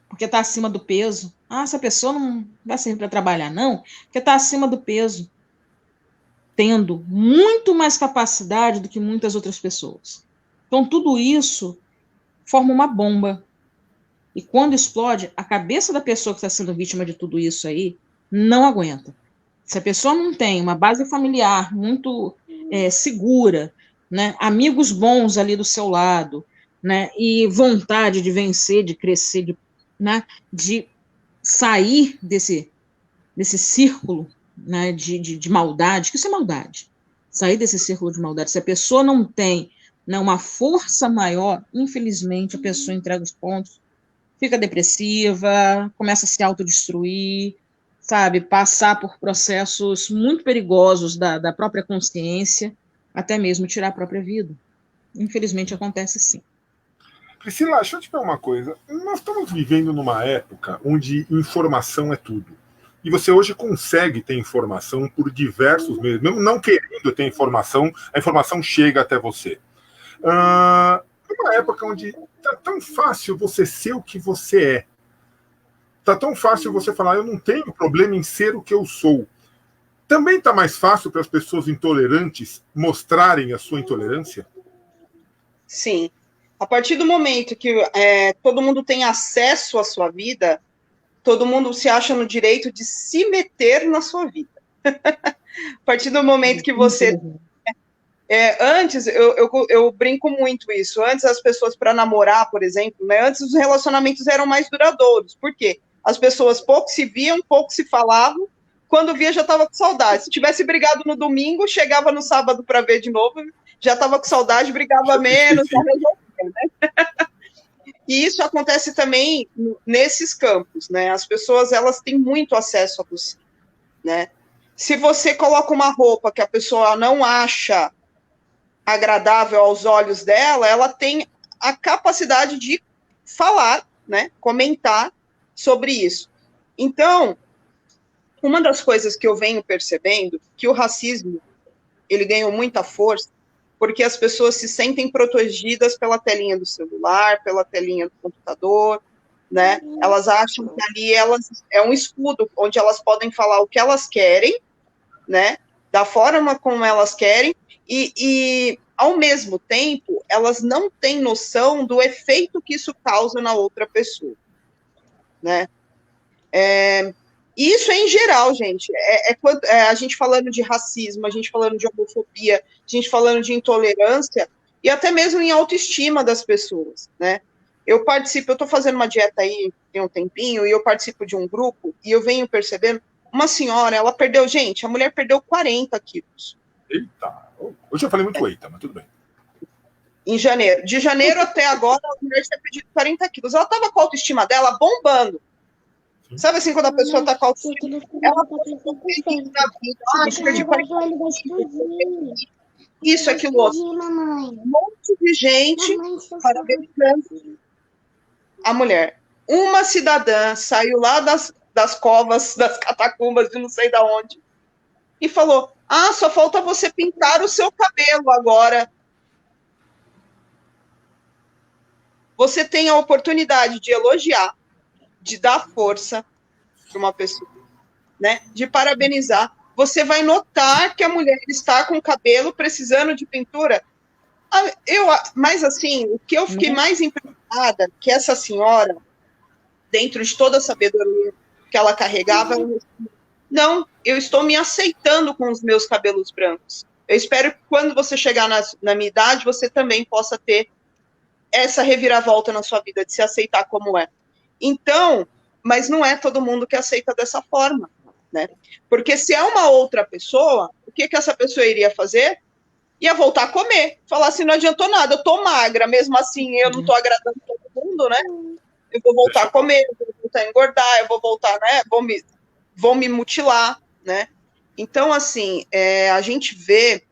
porque está acima do peso. Ah, essa pessoa não vai servir para trabalhar, não, porque está acima do peso, tendo muito mais capacidade do que muitas outras pessoas. Então, tudo isso forma uma bomba. E quando explode, a cabeça da pessoa que está sendo vítima de tudo isso aí não aguenta. Se a pessoa não tem uma base familiar muito segura, né, amigos bons ali do seu lado, né, e vontade de vencer, de crescer, de sair desse círculo, né, de maldade, que isso é maldade, sair desse círculo de maldade. Se a pessoa não tem, né, uma força maior, infelizmente a pessoa entrega os pontos, fica depressiva, começa a se autodestruir, sabe, passar por processos muito perigosos da própria consciência, até mesmo tirar a própria vida. Infelizmente acontece sim. Priscila, deixa eu te falar uma coisa. Nós estamos vivendo numa época onde informação é tudo. E você hoje consegue ter informação por diversos meios. Mesmo não querendo ter informação, a informação chega até você. Numa época onde está tão fácil você ser o que você é. Está tão fácil você falar, eu não tenho problema em ser o que eu sou. também está mais fácil para as pessoas intolerantes mostrarem a sua intolerância? Sim. A partir do momento que todo mundo tem acesso à sua vida, todo mundo se acha no direito de se meter na sua vida. A partir do momento que você... antes, eu brinco muito isso. Antes, as pessoas, para namorar, por exemplo, né, antes os relacionamentos eram mais duradouros. Por quê? As pessoas pouco se viam, pouco se falavam. Quando via, já estava com saudade. Se tivesse brigado no domingo, chegava no sábado para ver de novo, já estava com saudade, brigava menos, já resolvia, né? E isso acontece também nesses campos, né? As pessoas, elas têm muito acesso a você, né? Se você coloca uma roupa que a pessoa não acha agradável aos olhos dela, ela tem a capacidade de falar, né? Comentar sobre isso. Então, uma das coisas que eu venho percebendo, que o racismo, ele ganhou muita força, porque as pessoas se sentem protegidas pela telinha do celular, pela telinha do computador, né? Elas acham que ali é um escudo, onde elas podem falar o que elas querem, né? Da forma como elas querem, e ao mesmo tempo, elas não têm noção do efeito que isso causa na outra pessoa, né? Isso é em geral, gente. A gente falando de racismo, a gente falando de homofobia, a gente falando de intolerância, e até mesmo em autoestima das pessoas, né? Eu estou fazendo uma dieta aí tem um tempinho, e eu participo de um grupo, e eu venho percebendo, uma senhora, ela perdeu, gente, a mulher perdeu 40 quilos. Eita! Hoje eu falei muito eita, mas tudo bem. Em janeiro. De janeiro até agora, a mulher tinha perdido 40 quilos. Ela estava com a autoestima dela bombando. Sabe assim, quando a pessoa está com a autoestima, ela isso, aquilo outro. Um monte de gente parabenizando a mulher. Uma cidadã saiu lá das covas, das catacumbas, de não sei de onde, e falou, só falta você pintar o seu cabelo agora. Você tem a oportunidade de elogiar, de dar força para uma pessoa, né? De parabenizar. Você vai notar que a mulher está com o cabelo precisando de pintura. Mas, assim, o que eu fiquei mais impressionada, que essa senhora, dentro de toda a sabedoria que ela carregava, não, eu estou me aceitando com os meus cabelos brancos. Eu espero que quando você chegar na minha idade, você também possa ter essa reviravolta na sua vida, de se aceitar como é. Então, mas não é todo mundo que aceita dessa forma, né? Porque se é uma outra pessoa, o que essa pessoa iria fazer? Ia voltar a comer. Falar assim, não adiantou nada, eu tô magra, mesmo assim eu não tô agradando todo mundo, né? Eu vou voltar a comer, eu vou voltar a engordar, eu vou voltar, né? Vão me mutilar, né? Então, assim, a gente vê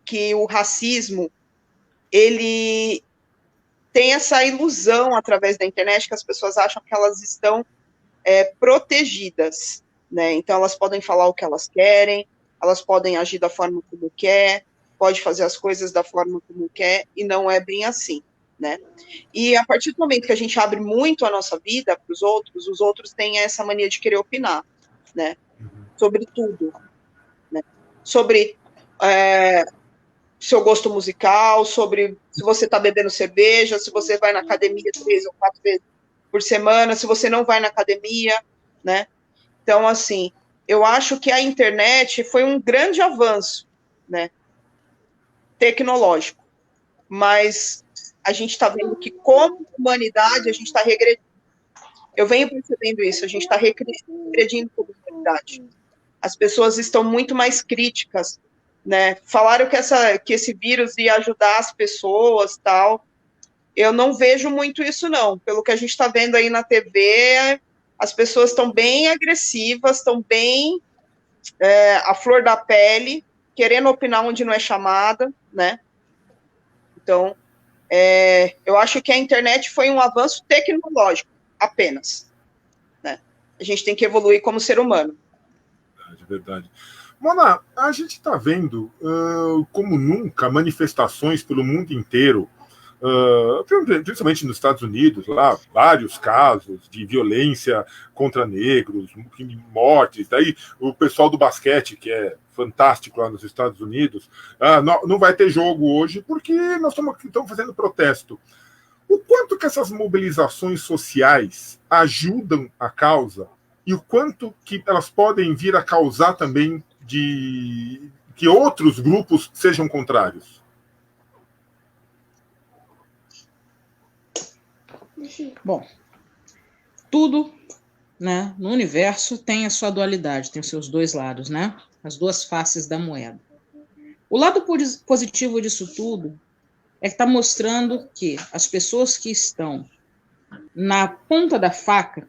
que o racismo, ele tem essa ilusão através da internet que as pessoas acham que elas estão protegidas, né? Então elas podem falar o que elas querem, elas podem agir da forma como quer, pode fazer as coisas da forma como quer, e não é bem assim, né? E a partir do momento que a gente abre muito a nossa vida para os outros têm essa mania de querer opinar, né? Sobre tudo, né? Sobre seu gosto musical, sobre se você está bebendo cerveja, se você vai na academia 3 ou 4 vezes por semana, se você não vai na academia, né? Então, assim, eu acho que a internet foi um grande avanço, né? Tecnológico, mas a gente está vendo que, como humanidade, a gente está regredindo. Eu venho percebendo isso, a gente está regredindo como humanidade. As pessoas estão muito mais críticas, né? Falaram que esse vírus ia ajudar as pessoas, tal. Eu não vejo muito isso, não. Pelo que a gente está vendo aí na TV, as pessoas estão bem agressivas, estão bem à flor da pele, querendo opinar onde não é chamada, né? Então, eu acho que a internet foi um avanço tecnológico, apenas, né? A gente tem que evoluir como ser humano. Verdade. Mona, a gente está vendo, como nunca, manifestações pelo mundo inteiro principalmente nos Estados Unidos, lá, vários casos de violência contra negros, mortes. Daí o pessoal do basquete, que é fantástico lá nos Estados Unidos, não vai ter jogo hoje porque nós estamos fazendo protesto. O quanto que essas mobilizações sociais ajudam a causa e o quanto que elas podem vir a causar também de que outros grupos sejam contrários? Bom, tudo, né, no universo tem a sua dualidade, tem os seus dois lados, né? As duas faces da moeda. O lado positivo disso tudo é que está mostrando que as pessoas que estão na ponta da faca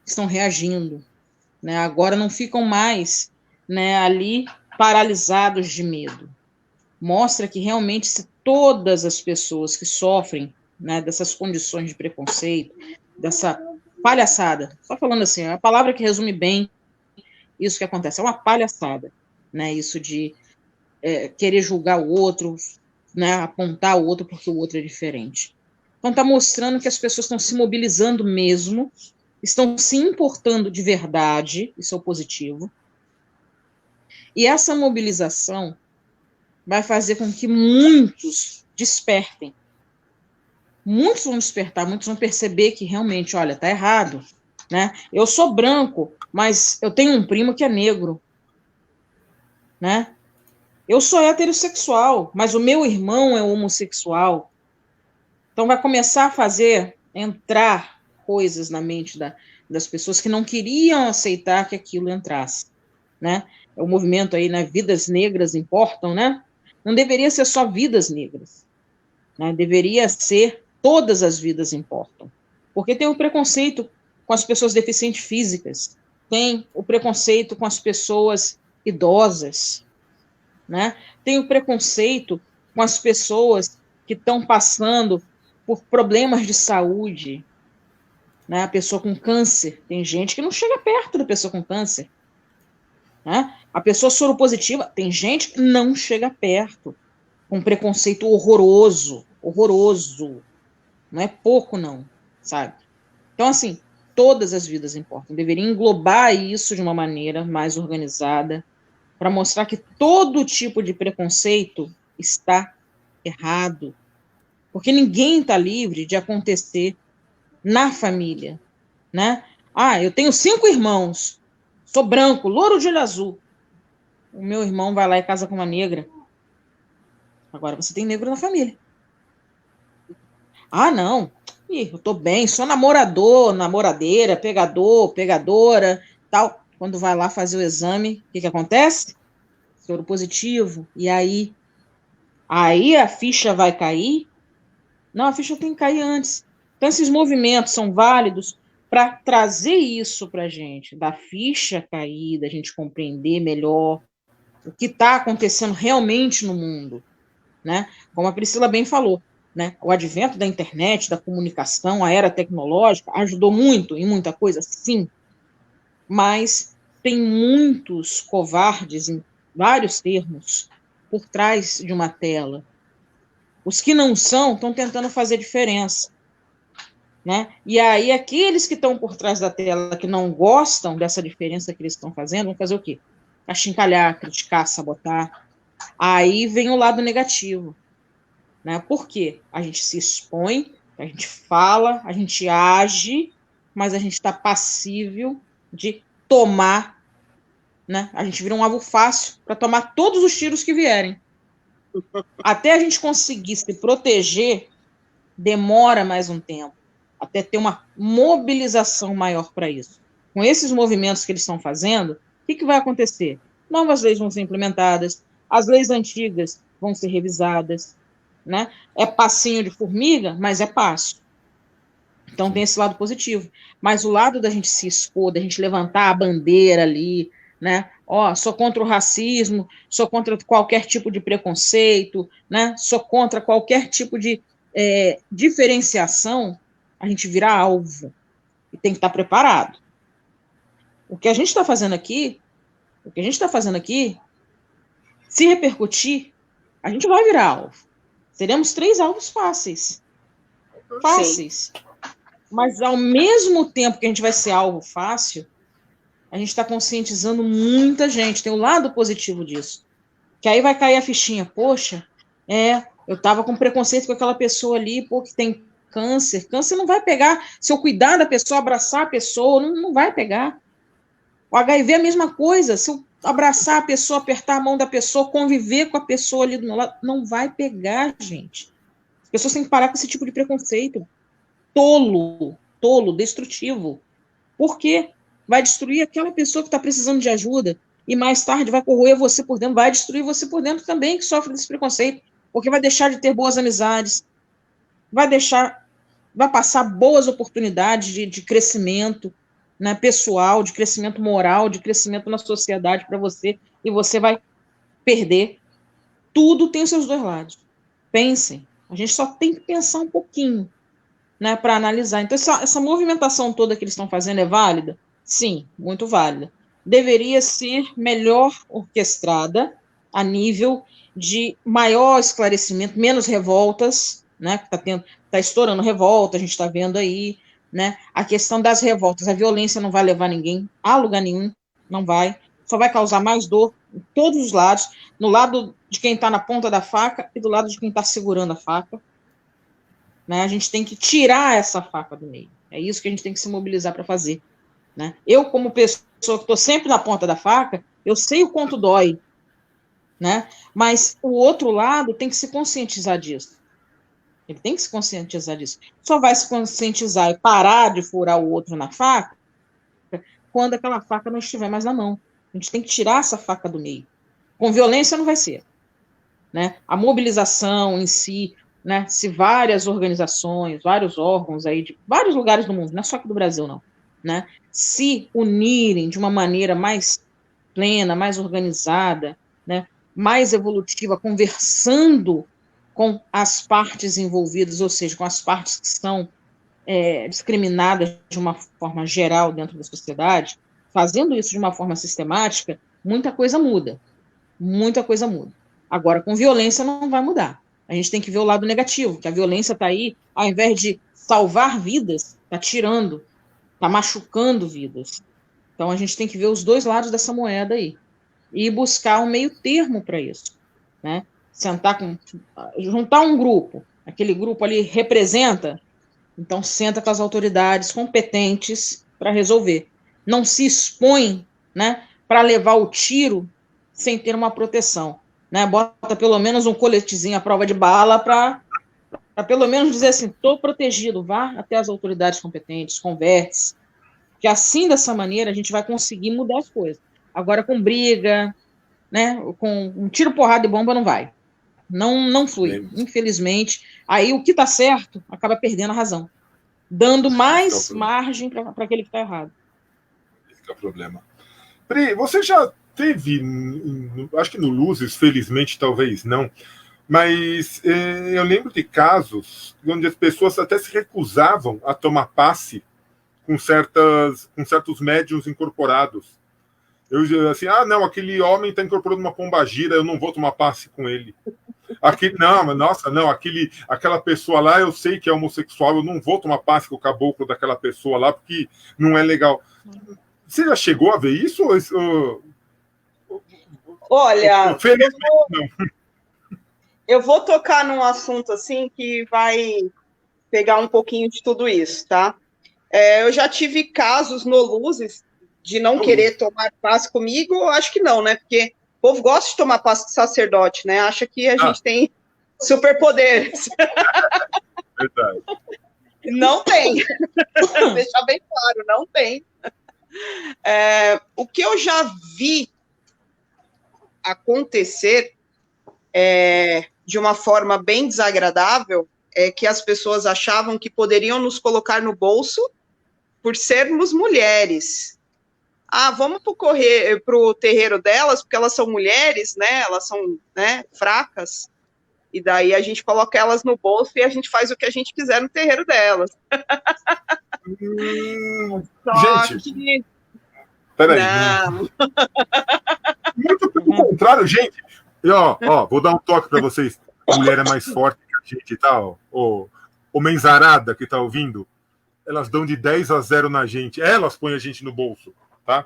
estão reagindo, né? Agora não ficam mais, né, ali paralisados de medo. Mostra que realmente se todas as pessoas que sofrem, né, dessas condições de preconceito, dessa palhaçada, só falando assim, é a palavra que resume bem isso que acontece, é uma palhaçada, né? Isso de querer julgar o outro, né, apontar o outro porque o outro é diferente. Então está mostrando que as pessoas estão se mobilizando mesmo, estão se importando de verdade, isso é o positivo. E essa mobilização vai fazer com que muitos despertem. Muitos vão despertar, muitos vão perceber que realmente, olha, tá errado, né? Eu sou branco, mas eu tenho um primo que é negro, né? Eu sou heterossexual, mas o meu irmão é homossexual. Então vai começar a entrar coisas na mente das pessoas que não queriam aceitar que aquilo entrasse, né? O movimento aí, né, Vidas Negras Importam, né? Não deveria ser só vidas negras, né? Deveria ser todas as vidas importam. Porque tem o preconceito com as pessoas deficientes físicas, tem o preconceito com as pessoas idosas, né? Tem o preconceito com as pessoas que estão passando por problemas de saúde, né? A pessoa com câncer, tem gente que não chega perto da pessoa com câncer, né? A pessoa soropositiva, tem gente que não chega perto, com preconceito horroroso, não é pouco não, sabe? Então, assim, todas as vidas importam, deveria englobar isso de uma maneira mais organizada, para mostrar que todo tipo de preconceito está errado, porque ninguém está livre de acontecer na família, né? Eu tenho 5 irmãos, sou branco, louro de olho azul, o meu irmão vai lá e casa com uma negra, agora você tem negro na família. Não, eu tô bem, sou namorador, namoradeira, pegador, pegadora, tal. Quando vai lá fazer o exame, o que acontece? Soro positivo. E aí a ficha vai cair? Não, a ficha tem que cair antes. Então, esses movimentos são válidos para trazer isso para a gente, da ficha cair, da gente compreender melhor o que está acontecendo realmente no mundo, né? Como a Priscila bem falou, né? O advento da internet, da comunicação, a era tecnológica, ajudou muito em muita coisa, sim, mas tem muitos covardes, em vários termos, por trás de uma tela. Os que não são estão tentando fazer diferença, né? E aí aqueles que estão por trás da tela, que não gostam dessa diferença que eles estão fazendo, vão fazer o quê? Achincalhar, criticar, sabotar. Aí vem o lado negativo, né? Por quê? A gente se expõe, a gente fala, a gente age, mas a gente está passível de tomar, né? A gente vira um alvo fácil para tomar todos os tiros que vierem. Até a gente conseguir se proteger, demora mais um tempo, até ter uma mobilização maior para isso. Com esses movimentos que eles estão fazendo, o que vai acontecer? Novas leis vão ser implementadas, as leis antigas vão ser revisadas, né? É passinho de formiga, mas é passo. Então tem esse lado positivo. Mas o lado da gente se expor, da gente levantar a bandeira ali, né? Sou contra o racismo, sou contra qualquer tipo de preconceito, né? Sou contra qualquer tipo de diferenciação, a gente vira alvo. E tem que estar preparado. O que a gente está fazendo aqui, se repercutir, a gente vai virar alvo. Seremos 3 alvos fáceis. Fáceis. Mas, ao mesmo tempo que a gente vai ser alvo fácil, a gente está conscientizando muita gente. Tem o lado positivo disso. Que aí vai cair a fichinha. Poxa, eu estava com preconceito com aquela pessoa ali, que tem câncer. Câncer não vai pegar. Se eu cuidar da pessoa, abraçar a pessoa, não vai pegar. O HIV é a mesma coisa. Se eu abraçar a pessoa, apertar a mão da pessoa, conviver com a pessoa ali do meu lado, não vai pegar, gente. As pessoas têm que parar com esse tipo de preconceito. Tolo, destrutivo. Por quê? Vai destruir aquela pessoa que está precisando de ajuda e mais tarde vai corroer você por dentro, vai destruir você por dentro também, que sofre desse preconceito, porque vai deixar de ter boas amizades, vai passar boas oportunidades de crescimento, né, pessoal, de crescimento moral, de crescimento na sociedade para você, e você vai perder. Tudo tem os seus dois lados. Pensem. A gente só tem que pensar um pouquinho, né, para analisar. Então, essa movimentação toda que eles estão fazendo é válida? Sim, muito válida. Deveria ser melhor orquestrada a nível de maior esclarecimento, menos revoltas, né, que está estourando revolta, a gente está vendo aí, né, a questão das revoltas, a violência não vai levar ninguém a lugar nenhum, não vai, só vai causar mais dor em todos os lados, no lado de quem está na ponta da faca e do lado de quem está segurando a faca, né, a gente tem que tirar essa faca do meio, é isso que a gente tem que se mobilizar para fazer, né, eu como pessoa que estou sempre na ponta da faca, eu sei o quanto dói, né, mas o outro lado tem que se conscientizar disso. Ele tem que se conscientizar disso. Só vai se conscientizar e parar de furar o outro na faca quando aquela faca não estiver mais na mão. A gente tem que tirar essa faca do meio. Com violência não vai ser, né? A mobilização em si, né? Se várias organizações, vários órgãos aí de vários lugares do mundo, não é só aqui do Brasil, não, né? Se unirem de uma maneira mais plena, mais organizada, né? Mais evolutiva, conversando com as partes envolvidas, ou seja, com as partes que são discriminadas de uma forma geral dentro da sociedade, fazendo isso de uma forma sistemática, muita coisa muda. Muita coisa muda. Agora, com violência não vai mudar. A gente tem que ver o lado negativo, que a violência está aí, ao invés de salvar vidas, está tirando, está machucando vidas. Então, a gente tem que ver os dois lados dessa moeda aí. E buscar um meio termo para isso, né? Juntar um grupo, aquele grupo ali representa, então senta com as autoridades competentes para resolver. Não se expõe, né, para levar o tiro sem ter uma proteção, né? Bota pelo menos um coletezinho à prova de bala para pelo menos dizer assim, estou protegido, vá até as autoridades competentes, converse, que assim, dessa maneira, a gente vai conseguir mudar as coisas. Agora, com briga, né, com um tiro, porrada e bomba, não vai. Não flui, infelizmente. Aí o que está certo acaba perdendo a razão, dando mais margem para aquele que está errado. Esse é o problema. Pri, você já teve, acho que no Luzes, felizmente, talvez não, mas eu lembro de casos onde as pessoas até se recusavam a tomar passe com certos médiuns incorporados. Eu assim, não, aquele homem está incorporando uma pombagira, eu não vou tomar passe com ele. Aquela pessoa lá, eu sei que é homossexual, eu não vou tomar passe com o caboclo daquela pessoa lá, porque não é legal. Você já chegou a ver isso? Olha, eu vou tocar num assunto assim que vai pegar um pouquinho de tudo isso, tá? Eu já tive casos no Luzes de não querer tomar passe comigo, eu acho que não, né? Porque o povo gosta de tomar passe de sacerdote, né? Acha que a gente tem superpoderes. Verdade. Não tem. Deixar bem claro, não tem. O que eu já vi acontecer de uma forma bem desagradável é que as pessoas achavam que poderiam nos colocar no bolso por sermos mulheres. Vamos pro terreiro delas, porque elas são mulheres, né? Elas são, né, fracas. E daí a gente coloca elas no bolso e a gente faz o que a gente quiser no terreiro delas. Gente, peraí. Muito pelo contrário, gente. Vou dar um toque para vocês. A mulher é mais forte que gente tá, o menzarada que tá ouvindo, elas dão de 10-0 na gente. Elas põem a gente no bolso, tá?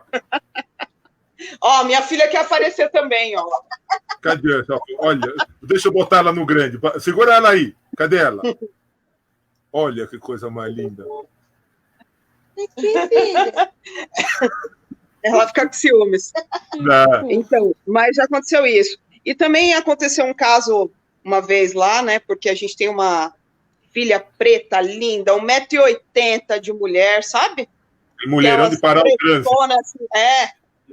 Ó, minha filha quer aparecer também, ó. Cadê? Olha, deixa eu botar ela no grande. Segura ela aí. Cadê ela? Olha que coisa mais linda. Ela fica com ciúmes. Não. Então, mas já aconteceu isso. E também aconteceu um caso uma vez lá, né? Porque a gente tem uma filha preta, linda, 1,80 m de mulher, sabe? Mulherão de parar o trânsito. Assim,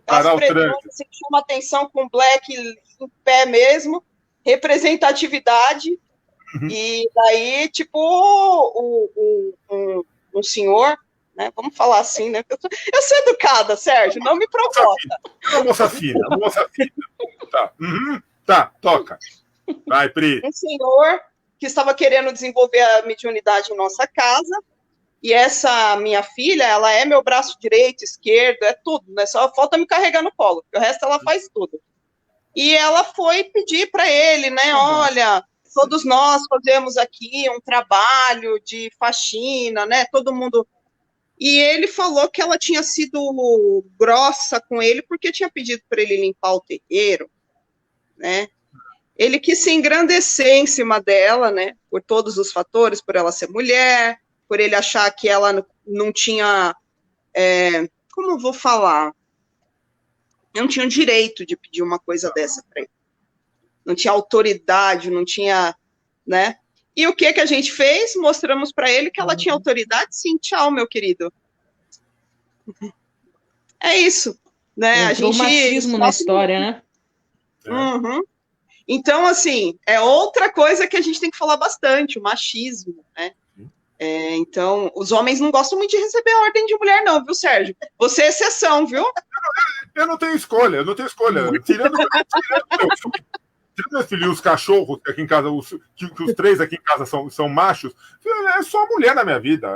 parar o trânsito. Assim, chama atenção com black em pé mesmo, representatividade. Uhum. E daí, tipo, um senhor, né? Vamos falar assim, né? Eu sou educada, Sérgio, não me provoca. Uma moça fina. Tá. Uhum. Tá, toca. Vai, Pri. Um senhor que estava querendo desenvolver a mediunidade em nossa casa, e essa minha filha, ela é meu braço direito, esquerdo, é tudo, né? Só falta me carregar no colo, o resto ela faz tudo. E ela foi pedir para ele, né? Olha, todos nós fazemos aqui um trabalho de faxina, né? Todo mundo. E ele falou que ela tinha sido grossa com ele porque tinha pedido para ele limpar o terreiro, né? Ele quis se engrandecer em cima dela, né? Por todos os fatores, por ela ser mulher, por ele achar que ela não tinha, como eu vou falar? Não tinha o direito de pedir uma coisa dessa para ele. Não tinha autoridade, não tinha, né? E o que a gente fez? Mostramos para ele que ela tinha autoridade, sim, tchau, meu querido. É isso, né? Entrou o machismo na história, né? Uhum. Então, assim, é outra coisa que a gente tem que falar bastante, o machismo, né? Então, os homens não gostam muito de receber a ordem de mulher, não, viu, Sérgio? Você é exceção, viu? Eu não tenho escolha. Tirando meus filhos, os cachorros, que aqui em casa, que os 3 aqui em casa são machos, é só mulher na minha vida.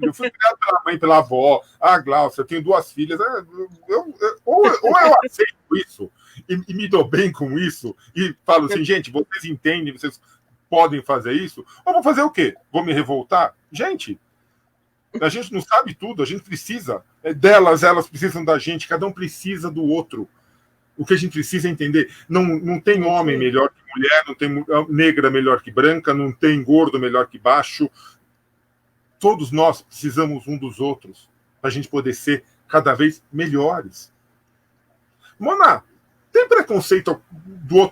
Eu fui criado pela mãe, pela avó, a Glaucia, eu tenho 2 filhas. Ou eu aceito isso e me dou bem com isso, e falo assim, gente, vocês entendem, vocês podem fazer isso, ou vou fazer o quê? Vou me revoltar? Gente, a gente não sabe tudo, a gente precisa delas, elas precisam da gente, cada um precisa do outro. O que a gente precisa entender, não tem homem melhor que mulher, não tem negra melhor que branca, não tem gordo melhor que baixo. Todos nós precisamos um dos outros para a gente poder ser cada vez melhores. Mona, tem preconceito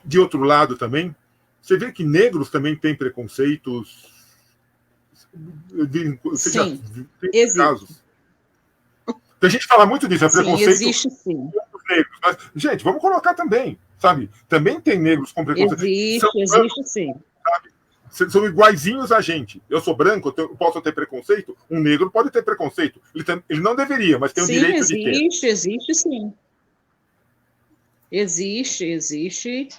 de outro lado também? Você vê que negros também têm preconceitos? Você já tem casos? A gente fala muito disso, preconceito. Existe, sim. Negros, mas, gente, vamos colocar também, sabe? Também tem negros com preconceito. Existe, sim. Sabe? São iguaizinhos a gente. Eu sou branco, eu posso ter preconceito? Um negro pode ter preconceito. Ele não deveria, mas tem o direito de ter. Existe, sim. Existe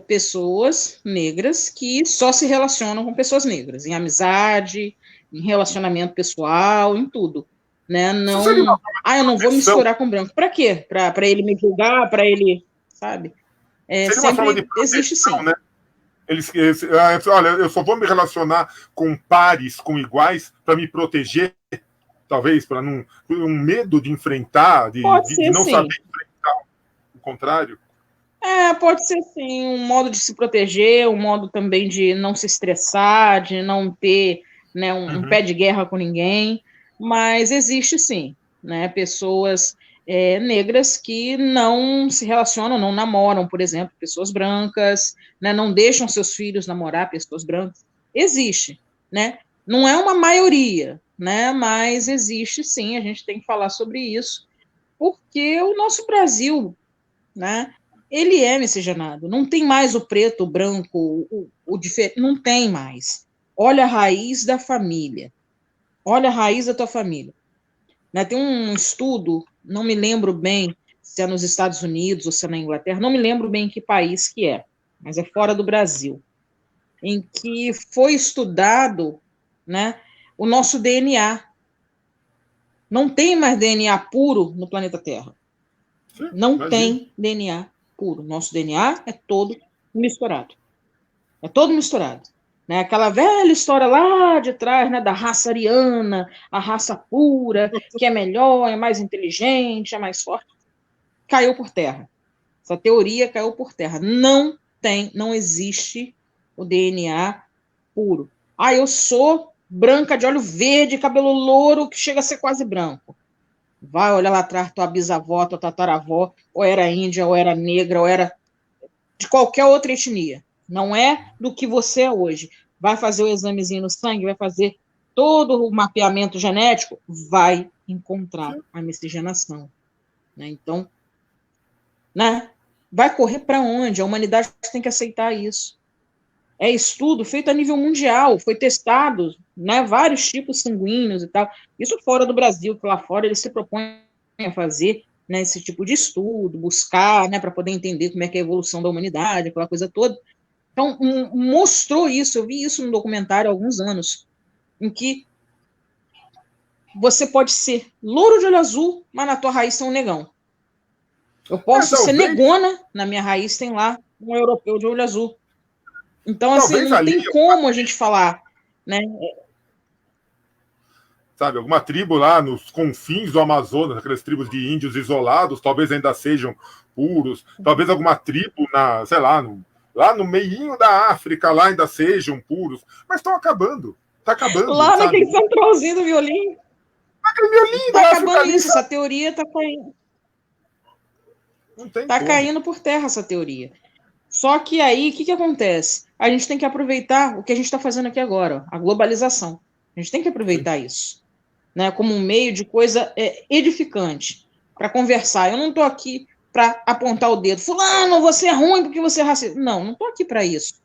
pessoas negras que só se relacionam com pessoas negras, em amizade, em relacionamento pessoal, em tudo. Né? Não, eu não vou misturar com branco. Para quê? Para ele me julgar, para ele, sabe? Seria uma forma de proteção, existe sim. Né? Olha, eu só vou me relacionar com pares, com iguais, para me proteger, talvez, para não um medo de enfrentar, de não saber enfrentar o contrário. Pode ser sim, um modo de se proteger, um modo também de não se estressar, de não ter, né, um pé de guerra com ninguém. Mas existe sim, né, pessoas negras que não se relacionam, não namoram, por exemplo, pessoas brancas, né, não deixam seus filhos namorar pessoas brancas. Existe, né? Não é uma maioria, né, mas existe sim, a gente tem que falar sobre isso, porque o nosso Brasil, né, ele é miscigenado, não tem mais o preto, o branco, o diferente, não tem mais. Olha a raiz da família. Olha a raiz da tua família. Né, tem um estudo, não me lembro bem se é nos Estados Unidos ou se é na Inglaterra, não me lembro bem em que país que é, mas é fora do Brasil, em que foi estudado, né, o nosso DNA. Não tem mais DNA puro no planeta Terra. Não tem DNA puro. Nosso DNA é todo misturado. É todo misturado. Né? Aquela velha história lá de trás, né, da raça ariana, a raça pura, que é melhor, é mais inteligente, é mais forte, caiu por terra. Essa teoria caiu por terra. Não existe o DNA puro. Ah, eu sou branca de olho verde, cabelo louro, que chega a ser quase branco. Vai olhar lá atrás, tua bisavó, tua tataravó, ou era índia, ou era negra, ou era de qualquer outra etnia. Não é do que você é hoje. Vai fazer o examezinho no sangue, vai fazer todo o mapeamento genético, vai encontrar a miscigenação. Né? Então, né? Vai correr para onde? A humanidade tem que aceitar isso. É estudo feito a nível mundial, foi testado, né, vários tipos sanguíneos e tal. Isso fora do Brasil, que lá fora eles se propõem a fazer, né, esse tipo de estudo, buscar, né, para poder entender como é que é a evolução da humanidade, aquela coisa toda. Então, mostrou isso, eu vi isso no documentário há alguns anos, em que você pode ser louro de olho azul, mas na tua raiz tem um negão. Eu posso ser negona, na minha raiz tem lá um europeu de olho azul. Então, assim, não tem como a gente falar, né? Sabe, alguma tribo lá nos confins do Amazonas, aquelas tribos de índios isolados, talvez ainda sejam puros, talvez alguma tribo sei lá, lá no meinho da África, lá ainda sejam puros, mas estão acabando. Está acabando. Lá sabe? Naquele centralzinho do violino. Aquele violino. Está acabando isso, essa teoria está caindo. Está caindo por terra essa teoria. Só que aí, o que acontece? A gente tem que aproveitar o que a gente está fazendo aqui agora, a globalização. A gente tem que aproveitar isso, né, como um meio de coisa edificante, para conversar. Eu não estou aqui para apontar o dedo. Fulano, você é ruim porque você é racista. Não estou aqui para isso.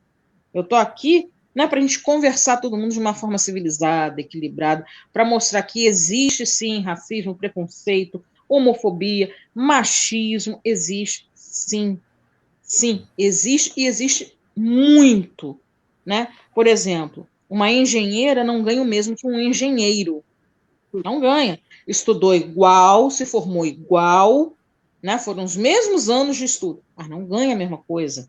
Eu estou aqui, né, para a gente conversar todo mundo de uma forma civilizada, equilibrada, para mostrar que existe, sim, racismo, preconceito, homofobia, machismo, existe, sim. Sim, existe e existe muito, né? Por exemplo, uma engenheira não ganha o mesmo que um engenheiro. Não ganha. Estudou igual, se formou igual, né? Foram os mesmos anos de estudo, mas não ganha a mesma coisa,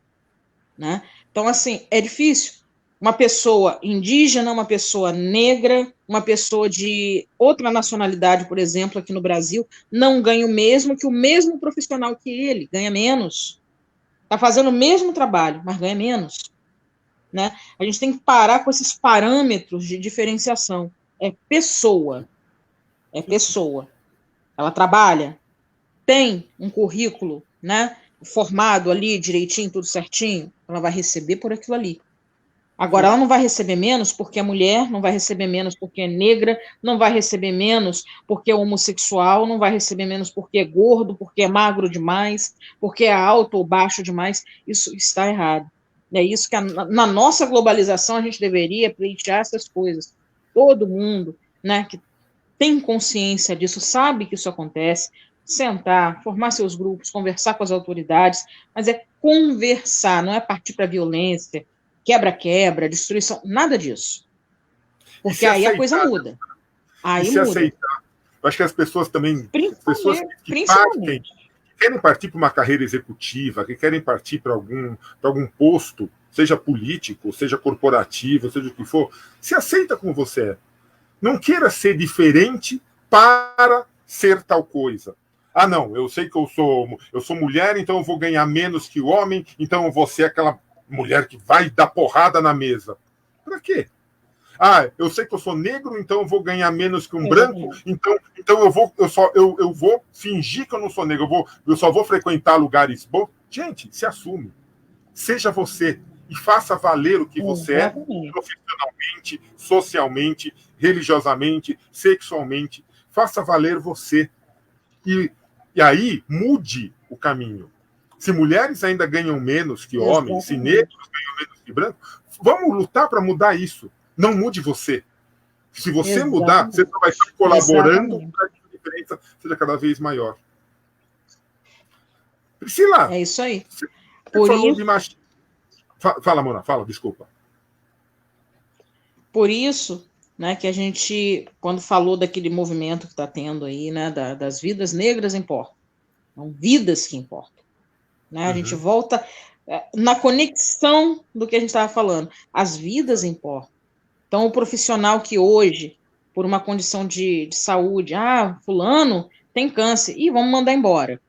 né? Então, assim, é difícil. Uma pessoa indígena, uma pessoa negra, uma pessoa de outra nacionalidade, por exemplo, aqui no Brasil, não ganha o mesmo que o mesmo profissional que ele, ganha menos. Está fazendo o mesmo trabalho, mas ganha menos. Né? A gente tem que parar com esses parâmetros de diferenciação. É pessoa. É pessoa. Ela trabalha, tem um currículo, né, formado ali, direitinho, tudo certinho, ela vai receber por aquilo ali. Agora, ela não vai receber menos porque é mulher, não vai receber menos porque é negra, não vai receber menos porque é homossexual, não vai receber menos porque é gordo, porque é magro demais, porque é alto ou baixo demais. Isso está errado. É isso que na nossa globalização a gente deveria pleitear essas coisas. Todo mundo, né, que tem consciência disso, sabe que isso acontece, sentar, formar seus grupos, conversar com as autoridades, mas é conversar, não é partir para a violência, quebra-quebra, destruição, nada disso. Porque aí aceitar, a coisa muda. Aí se muda. Aceitar. Eu acho que as pessoas também, pessoas que querem partir para uma carreira executiva, que querem partir para algum posto, seja político, seja corporativo, seja o que for, se aceita como você é. Não queira ser diferente para ser tal coisa. Ah, não, eu sei que eu sou mulher, então eu vou ganhar menos que o homem, então eu vou ser aquela mulher que vai dar porrada na mesa. Para quê? Ah, eu sei que eu sou negro, então eu vou ganhar menos que um branco, então eu vou fingir que eu não sou negro, eu só vou frequentar lugares bons. Gente, se assume. Seja você e faça valer o que você é profissionalmente, socialmente, religiosamente, sexualmente. Faça valer você. E aí mude o caminho. Se mulheres ainda ganham menos que homens, se negros ganham menos que brancos, vamos lutar para mudar isso. Não mude você. Se você mudar, você só vai estar colaborando para que a diferença seja cada vez maior. Priscila. É isso aí. Você falou de machismo. Fala, Mona, fala, desculpa. Por isso, né, que a gente, quando falou daquele movimento que está tendo aí, né, das vidas negras importam. São vidas que importam. Né? A gente volta na conexão do que a gente estava falando. As vidas importam. Então, o profissional que hoje, por uma condição de saúde, fulano tem câncer, vamos mandar embora.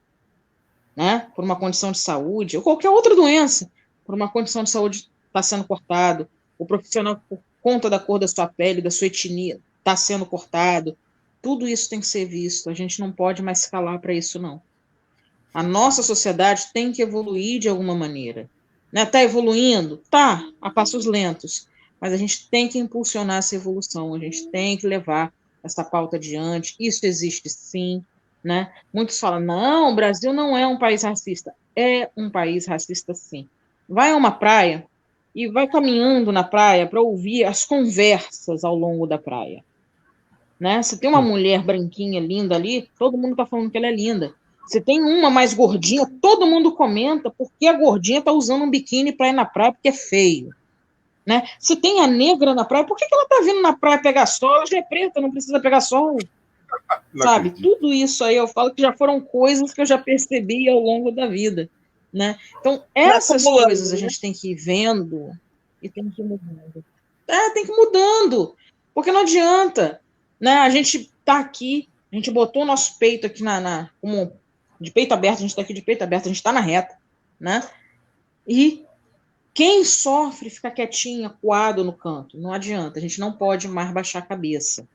Né? Por uma condição de saúde, ou qualquer outra doença, por uma condição de saúde está sendo cortado, o profissional, por conta da cor da sua pele, da sua etnia, está sendo cortado. Tudo isso tem que ser visto. A gente não pode mais se calar para isso, não. A nossa sociedade tem que evoluir de alguma maneira. Está evoluindo? Tá, a passos lentos. Mas a gente tem que impulsionar essa evolução, a gente tem que levar essa pauta adiante. Isso existe sim. Né? Muitos falam, não, o Brasil não é um país racista. É um país racista, sim. Vai a uma praia e vai caminhando na praia para ouvir as conversas ao longo da praia. Né? Se tem uma mulher branquinha, linda ali, todo mundo está falando que ela é linda. Se tem uma mais gordinha, todo mundo comenta porque a gordinha está usando um biquíni para ir na praia porque é feio. Né? Se tem a negra na praia, por que ela está vindo na praia pegar sol? Ela já é preta, não precisa pegar sol. Sabe, tudo isso aí eu falo que já foram coisas que eu já percebi ao longo da vida, né? Então, essas coisas a gente tem que ir vendo e tem que ir mudando. Tem que ir mudando, porque não adianta, né? A gente tá aqui, a gente botou o nosso peito aqui como de peito aberto, a gente tá aqui de peito aberto, a gente tá na reta, né? E quem sofre fica quietinho, acuado no canto, não adianta, a gente não pode mais baixar a cabeça.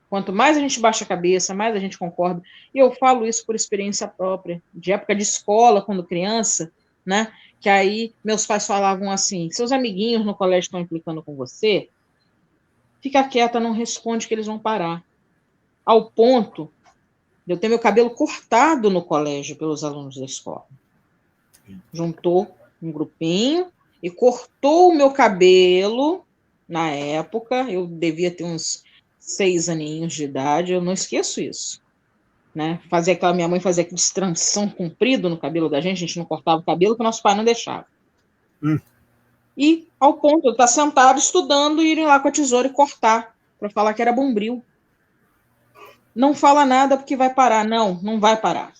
Quanto mais a gente baixa a cabeça, mais a gente concorda. E eu falo isso por experiência própria, de época de escola, quando criança, né? Que aí meus pais falavam assim, seus amiguinhos no colégio estão implicando com você, fica quieta, não responde que eles vão parar. Ao ponto de eu ter meu cabelo cortado no colégio pelos alunos da escola. Juntou um grupinho e cortou o meu cabelo, na época, eu devia ter uns 6 aninhos de idade, eu não esqueço isso, né? Minha mãe fazia aquele tranção comprido no cabelo da gente, a gente não cortava o cabelo, que o nosso pai não deixava. E ao ponto de eu estar sentado estudando e irem lá com a tesoura e cortar, para falar que era bombril. Não fala nada porque vai parar. Não vai parar.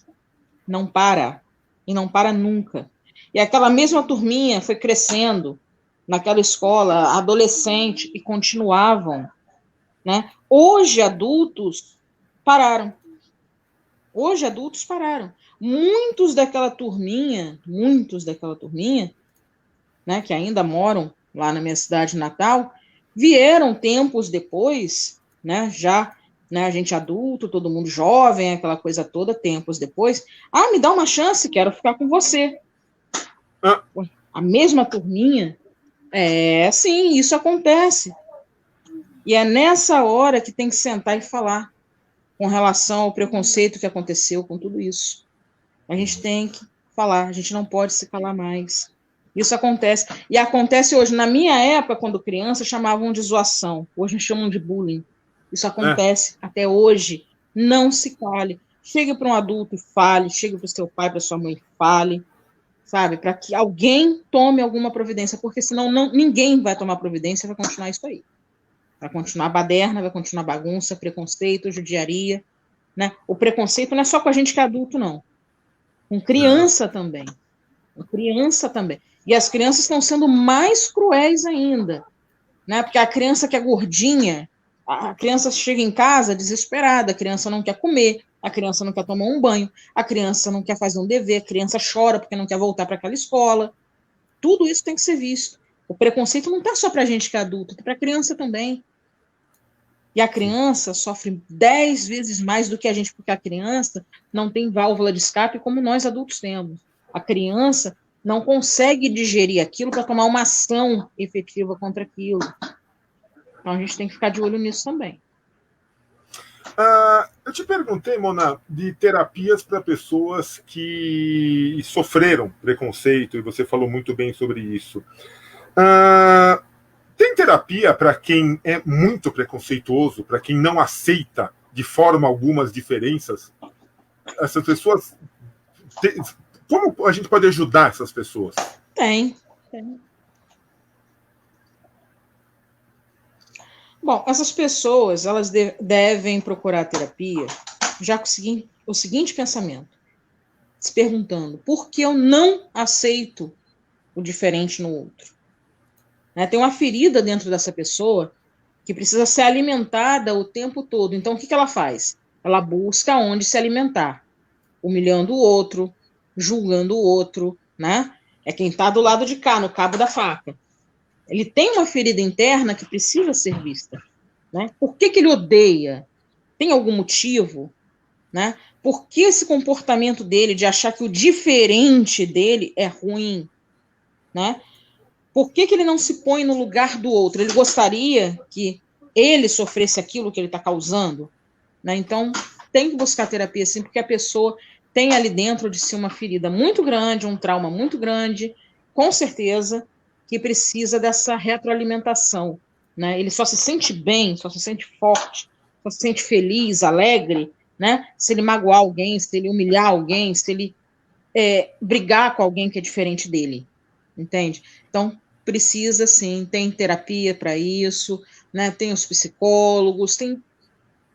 Não para. E não para nunca. E aquela mesma turminha foi crescendo naquela escola, adolescente, e continuavam. Né? Hoje, adultos pararam. Muitos daquela turminha, né, que ainda moram lá na minha cidade natal, vieram tempos depois, né, já, né, a gente adulto, todo mundo jovem, aquela coisa toda, tempos depois, me dá uma chance, quero ficar com você. A mesma turminha, sim, isso acontece. E é nessa hora que tem que sentar e falar com relação ao preconceito que aconteceu com tudo isso. A gente tem que falar, a gente não pode se calar mais. Isso acontece. E acontece hoje. Na minha época, quando criança, chamavam de zoação. Hoje chamam de bullying. Isso acontece até hoje. Não se cale. Chegue para um adulto e fale. Chegue para o seu pai, para sua mãe e fale. Sabe? Para que alguém tome alguma providência. Porque senão ninguém vai tomar providência e vai continuar isso aí. Vai continuar baderna, vai continuar bagunça, preconceito, judiaria. Né? O preconceito não é só com a gente que é adulto, não. Com criança também. Com criança também. E as crianças estão sendo mais cruéis ainda. Né? Porque a criança que é gordinha, a criança chega em casa desesperada, a criança não quer comer, a criança não quer tomar um banho, a criança não quer fazer um dever, a criança chora porque não quer voltar para aquela escola. Tudo isso tem que ser visto. O preconceito não está só para a gente que é adulto, está para a criança também. E a criança sofre 10 vezes mais do que a gente, porque a criança não tem válvula de escape como nós adultos temos. A criança não consegue digerir aquilo para tomar uma ação efetiva contra aquilo. Então a gente tem que ficar de olho nisso também. Eu te perguntei, Mona, de terapias para pessoas que sofreram preconceito, e você falou muito bem sobre isso. Tem terapia para quem é muito preconceituoso, para quem não aceita de forma alguma as diferenças? Essas pessoas... Como a gente pode ajudar essas pessoas? Tem. Bom, essas pessoas, elas devem procurar terapia já com o seguinte pensamento, se perguntando, por que eu não aceito o diferente no outro. Né? Tem uma ferida dentro dessa pessoa que precisa ser alimentada o tempo todo. Então, o que ela faz? Ela busca onde se alimentar, humilhando o outro, julgando o outro, né? É quem está do lado de cá, no cabo da faca. Ele tem uma ferida interna que precisa ser vista. Né? Por que ele odeia? Tem algum motivo? Né? Por que esse comportamento dele de achar que o diferente dele é ruim? Né? Por que ele não se põe no lugar do outro? Ele gostaria que ele sofresse aquilo que ele está causando? Né? Então, tem que buscar terapia, sim, porque a pessoa tem ali dentro de si uma ferida muito grande, um trauma muito grande, com certeza, que precisa dessa retroalimentação. Né? Ele só se sente bem, só se sente forte, só se sente feliz, alegre, né? Se ele magoar alguém, se ele humilhar alguém, se ele brigar com alguém que é diferente dele. Entende? Então, precisa, sim, tem terapia para isso, né? Tem os psicólogos, tem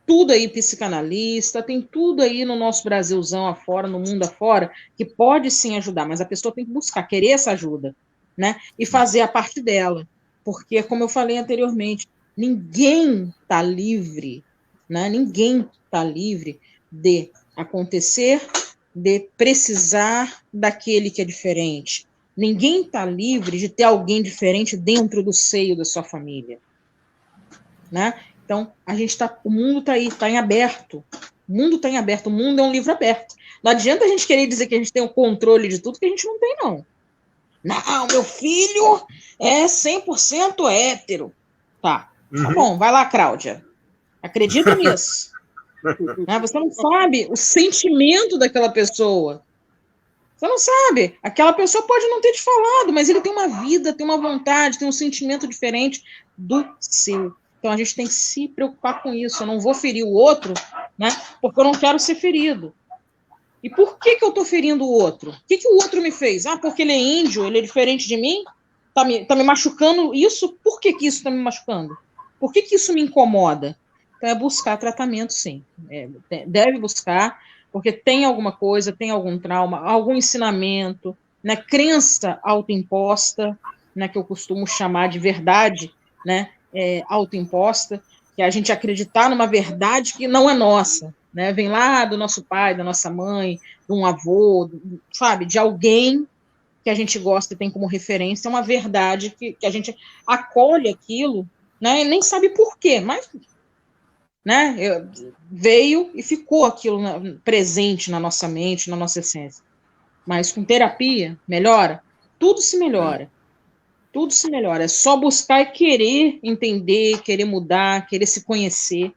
tudo aí, psicanalista, tem tudo aí no nosso Brasilzão afora, no mundo afora, que pode sim ajudar, mas a pessoa tem que buscar, querer essa ajuda, né? E fazer a parte dela. Porque, como eu falei anteriormente, ninguém está livre, né? Ninguém está livre de acontecer, de precisar daquele que é diferente. Ninguém está livre de ter alguém diferente dentro do seio da sua família, né? Então, o mundo está aí, está em aberto. O mundo está em aberto, o mundo é um livro aberto. Não adianta a gente querer dizer que a gente tem o controle de tudo, que a gente não tem, não. Não, meu filho é 100% hétero. Tá bom, vai lá, Cláudia. Acredita nisso. Né? Você não sabe o sentimento daquela pessoa. Você não sabe. Aquela pessoa pode não ter te falado, mas ele tem uma vida, tem uma vontade, tem um sentimento diferente do seu. Então, a gente tem que se preocupar com isso. Eu não vou ferir o outro, né, porque eu não quero ser ferido. E por que eu estou ferindo o outro? O que o outro me fez? Ah, porque ele é índio, ele é diferente de mim? Tá me machucando isso? Por que isso está me machucando? Por que isso me incomoda? Então, é buscar tratamento, sim. Deve buscar, porque tem alguma coisa, tem algum trauma, algum ensinamento, né, crença autoimposta, né, que eu costumo chamar de verdade, né, autoimposta, que é a gente acreditar numa verdade que não é nossa, né, vem lá do nosso pai, da nossa mãe, de um avô, sabe, de alguém que a gente gosta e tem como referência, uma verdade que a gente acolhe aquilo, né, e nem sabe por quê, mas, né, veio e ficou aquilo presente na nossa mente, na nossa essência. Mas com terapia, melhora? Tudo se melhora. Tudo se melhora, é só buscar e querer entender, querer mudar, querer se conhecer,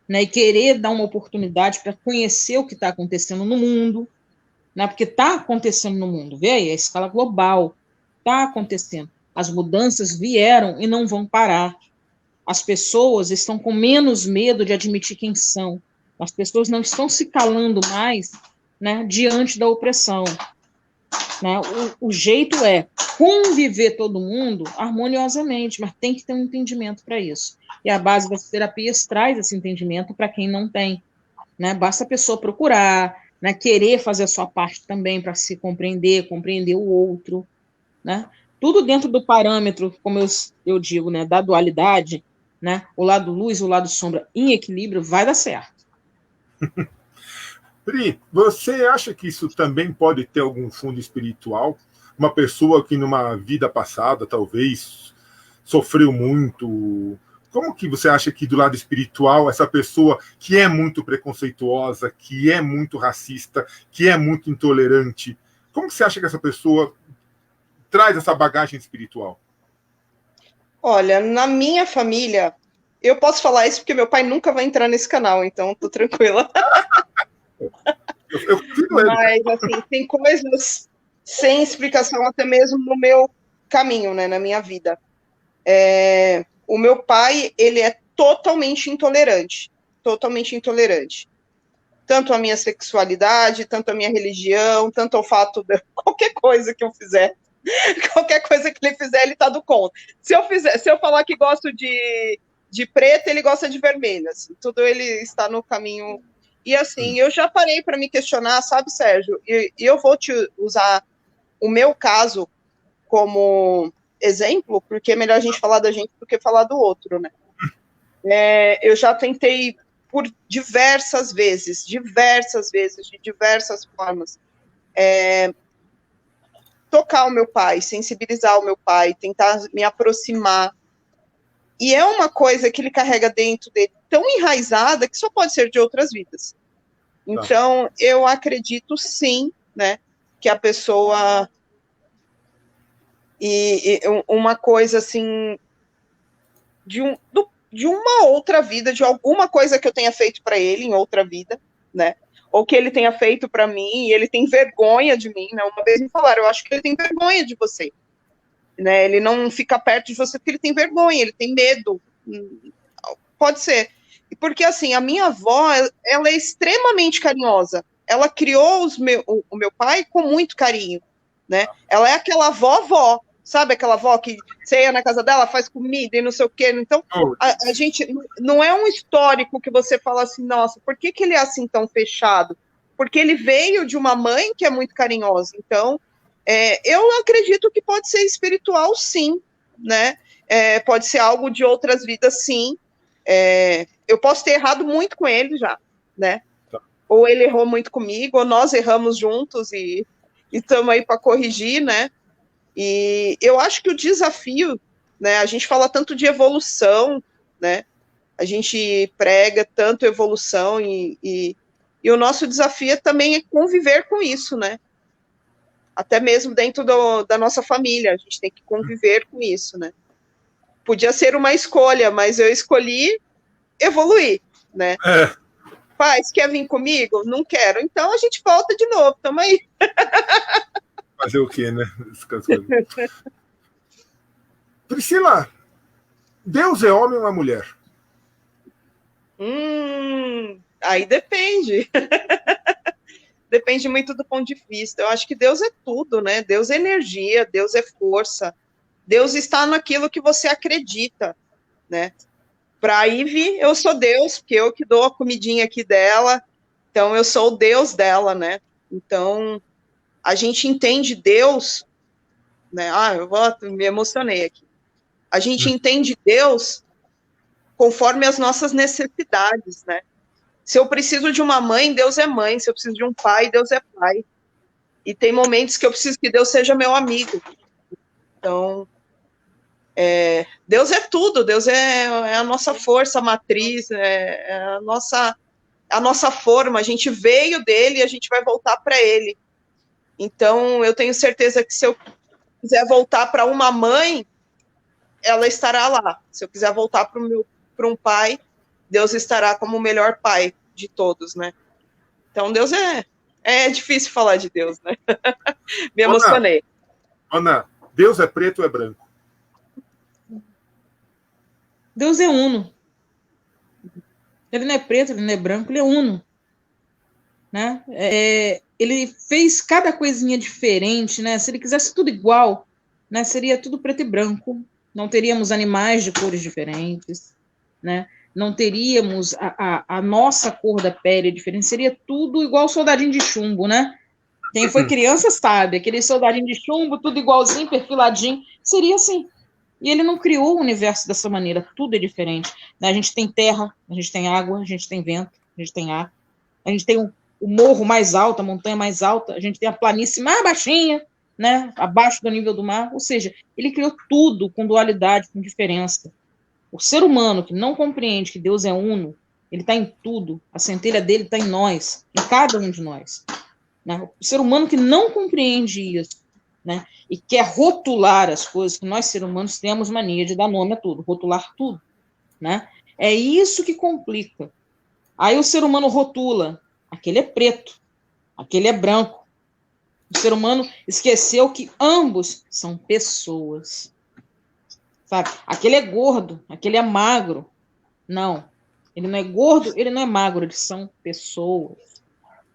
né, e querer dar uma oportunidade para conhecer o que está acontecendo no mundo, né, porque está acontecendo no mundo, vê aí, a escala global, está acontecendo. As mudanças vieram e não vão parar. As pessoas estão com menos medo de admitir quem são. As pessoas não estão se calando mais, né, diante da opressão. Né? O jeito é conviver todo mundo harmoniosamente, mas tem que ter um entendimento para isso. E a base das terapias traz esse entendimento para quem não tem. Né? Basta a pessoa procurar, né? Querer fazer a sua parte também para se compreender o outro. Né? Tudo dentro do parâmetro, como eu digo, né? Da dualidade, né? O lado luz, o lado sombra em equilíbrio, vai dar certo. Pri, você acha que isso também pode ter algum fundo espiritual? Uma pessoa que numa vida passada, talvez, sofreu muito. Como que você acha que do lado espiritual, essa pessoa que é muito preconceituosa, que é muito racista, que é muito intolerante, como você acha que essa pessoa traz essa bagagem espiritual? Olha, na minha família, eu posso falar isso porque meu pai nunca vai entrar nesse canal, então tô tranquila. Mas, assim, tem coisas sem explicação até mesmo no meu caminho, né, na minha vida. O meu pai, ele é totalmente intolerante. Tanto a minha sexualidade, tanto a minha religião, tanto ao fato de qualquer coisa que eu fizer. Qualquer coisa que ele fizer, ele tá do contra. Se eu falar que gosto de preto, ele gosta de vermelho. Assim, tudo ele está no caminho. E assim, eu já parei para me questionar, sabe, Sérgio? E eu vou te usar o meu caso como exemplo, porque é melhor a gente falar da gente do que falar do outro, né? Eu já tentei por diversas vezes, de diversas formas, tocar o meu pai, sensibilizar o meu pai, tentar me aproximar. E é uma coisa que ele carrega dentro dele tão enraizada que só pode ser de outras vidas. Então, eu acredito sim, né, que a pessoa... E uma coisa assim, de uma outra vida, de alguma coisa que eu tenha feito para ele em outra vida, né? Ou que ele tenha feito para mim e ele tem vergonha de mim, né? Uma vez me falaram, eu acho que ele tem vergonha de você, né? Ele não fica perto de você porque ele tem vergonha, ele tem medo. Pode ser. Porque, assim, a minha avó, ela é extremamente carinhosa. Ela criou o meu pai com muito carinho, né? Ela é aquela avó, sabe? Aquela avó que você ia na casa dela, faz comida e não sei o quê. Então, a gente... Não é um histórico que você fala assim, nossa, por que ele é assim tão fechado? Porque ele veio de uma mãe que é muito carinhosa. Então, eu acredito que pode ser espiritual, sim, né? Pode ser algo de outras vidas, sim. Eu posso ter errado muito com ele já, né? Ou ele errou muito comigo, ou nós erramos juntos e estamos aí para corrigir, né? E eu acho que o desafio, né? A gente fala tanto de evolução, né? A gente prega tanto evolução e o nosso desafio também é conviver com isso, né? Até mesmo dentro da nossa família, a gente tem que conviver com isso, né? Podia ser uma escolha, mas eu escolhi evoluir, né? Pai, você quer vir comigo? Não quero. Então a gente volta de novo, tamo aí. Fazer o quê, né? Priscila, Deus é homem ou é mulher? Aí depende. Depende muito do ponto de vista. Eu acho que Deus é tudo, né? Deus é energia, Deus é força. Deus está naquilo que você acredita, né? Para a Ivy, eu sou Deus, porque eu que dou a comidinha aqui dela, então eu sou o Deus dela, né? Então, a gente entende Deus, né? Me emocionei aqui. A gente entende Deus conforme as nossas necessidades, né? Se eu preciso de uma mãe, Deus é mãe. Se eu preciso de um pai, Deus é pai. E tem momentos que eu preciso que Deus seja meu amigo. Então, Deus é tudo, Deus é a nossa força matriz, é a nossa forma, a gente veio dele e a gente vai voltar para ele. Então, eu tenho certeza que se eu quiser voltar para uma mãe, ela estará lá. Se eu quiser voltar para um pai, Deus estará como o melhor pai de todos, né? Então, Deus é difícil falar de Deus, né? Me emocionei. Ana, Deus é preto ou é branco? Deus é uno. Ele não é preto, ele não é branco, ele é uno. Né? Ele fez cada coisinha diferente, né? Se ele quisesse tudo igual, né? Seria tudo preto e branco. Não teríamos animais de cores diferentes, né? Não teríamos a nossa cor da pele diferente, seria tudo igual o soldadinho de chumbo, né? Quem foi criança sabe, aquele soldadinho de chumbo, tudo igualzinho, perfiladinho, seria assim. E ele não criou o universo dessa maneira, tudo é diferente. Né? A gente tem terra, a gente tem água, a gente tem vento, a gente tem ar, a gente tem o morro mais alto, a montanha mais alta, a gente tem a planície mais baixinha, né? Abaixo do nível do mar, ou seja, ele criou tudo com dualidade, com diferença. O ser humano que não compreende que Deus é uno, ele está em tudo, a centelha dele está em nós, em cada um de nós. Né? O ser humano que não compreende isso, né? E quer rotular as coisas, que nós, seres humanos, temos mania de dar nome a tudo, rotular tudo. Né? É isso que complica. Aí o ser humano rotula, aquele é preto, aquele é branco. O ser humano esqueceu que ambos são pessoas. Sabe? Aquele é gordo, aquele é magro. Não, ele não é gordo, ele não é magro, eles são pessoas.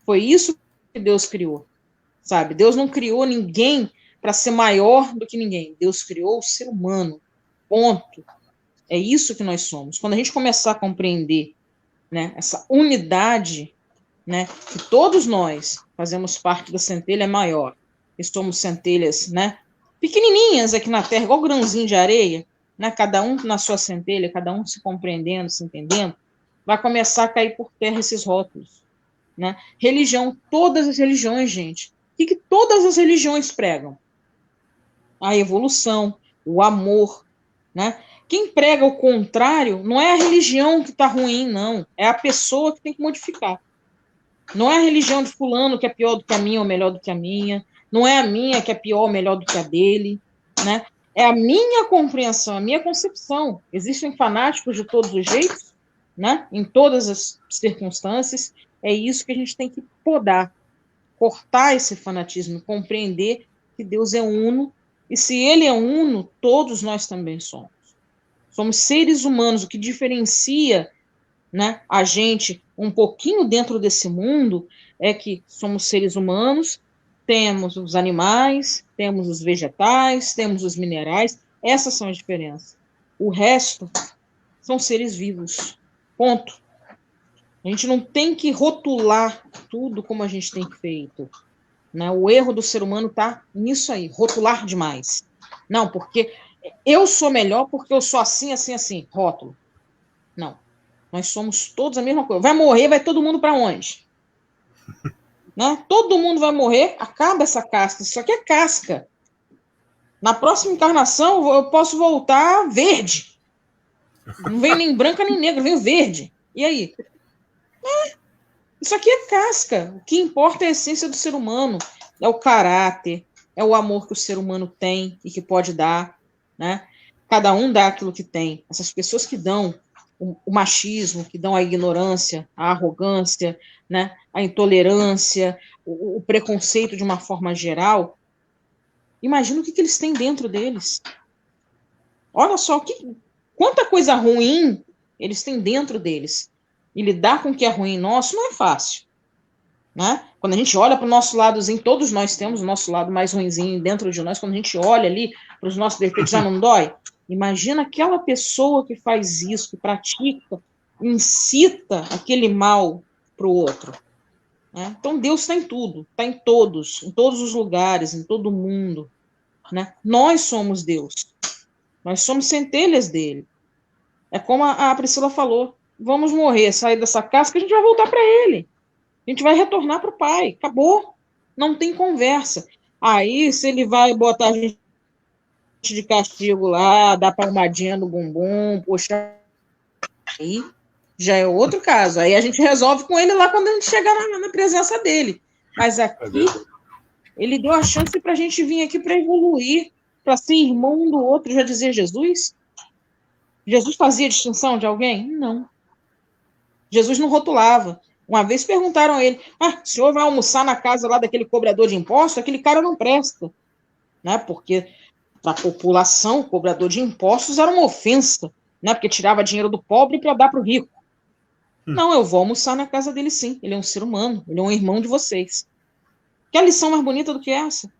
Foi isso que Deus criou. Sabe? Deus não criou ninguém para ser maior do que ninguém. Deus criou o ser humano. Ponto. É isso que nós somos. Quando a gente começar a compreender, né, essa unidade, né, que todos nós fazemos parte da centelha maior, e somos centelhas, né, pequenininhas aqui na Terra, igual grãozinho de areia, né? Cada um na sua centelha, cada um se compreendendo, se entendendo, vai começar a cair por terra esses rótulos, né? Religião, todas as religiões, gente. O que todas as religiões pregam? A evolução, o amor, né? Quem prega o contrário não é a religião que está ruim, não. É a pessoa que tem que modificar. Não é a religião de fulano que é pior do que a minha ou melhor do que a minha. Não é a minha que é pior ou melhor do que a dele, né? É a minha compreensão, a minha concepção. Existem fanáticos de todos os jeitos, né? Em todas as circunstâncias. É isso que a gente tem que podar, cortar esse fanatismo, compreender que Deus é uno, e se ele é uno, todos nós também somos. Somos seres humanos. O que diferencia, né, a gente um pouquinho dentro desse mundo é que somos seres humanos, temos os animais, temos os vegetais, temos os minerais. Essas são as diferenças. O resto são seres vivos. Ponto. A gente não tem que rotular tudo como a gente tem feito, né? O erro do ser humano está nisso aí, rotular demais. Não, porque eu sou melhor porque eu sou assim, assim, assim. Rótulo. Não. Nós somos todos a mesma coisa. Vai morrer, vai todo mundo para onde? Né? Todo mundo vai morrer, acaba essa casca. Isso aqui é casca. Na próxima encarnação, eu posso voltar verde. Não vem nem branca nem negra, vem verde. E aí? Isso aqui é casca. O que importa é a essência do ser humano. É o caráter, é o amor que o ser humano tem e que pode dar, né? Cada um dá aquilo que tem. Essas pessoas que dão o machismo, que dão a ignorância, a arrogância, né? A intolerância, o preconceito de uma forma geral, imagina o que eles têm dentro deles. Olha só, quanta coisa ruim eles têm dentro deles. E lidar com o que é ruim nosso não é fácil, né? Quando a gente olha para o nosso ladozinho, todos nós temos o nosso lado mais ruinzinho dentro de nós, quando a gente olha ali para os nossos defeitos, já não dói? Imagina aquela pessoa que faz isso, que pratica, incita aquele mal para o outro, né? Então Deus está em tudo, está em todos os lugares, em todo mundo, né? Nós somos Deus, nós somos centelhas dele. É como a Priscila falou, vamos morrer, sair dessa casca, a gente vai voltar para ele. A gente vai retornar para o Pai. Acabou. Não tem conversa. Aí, se ele vai botar a gente de castigo lá, dar palmadinha no bumbum, puxar, aí já é outro caso. Aí a gente resolve com ele lá quando a gente chegar na presença dele. Mas aqui, ele deu a chance para a gente vir aqui para evoluir, para ser irmão um do outro. Já dizia Jesus? Jesus fazia distinção de alguém? Não. Jesus não rotulava. Uma vez perguntaram a ele, o senhor vai almoçar na casa lá daquele cobrador de impostos? Aquele cara não presta, né? Porque para a população, o cobrador de impostos era uma ofensa, né? Porque tirava dinheiro do pobre para dar para o rico. Não, eu vou almoçar na casa dele sim, ele é um ser humano, ele é um irmão de vocês. Que lição mais bonita do que essa?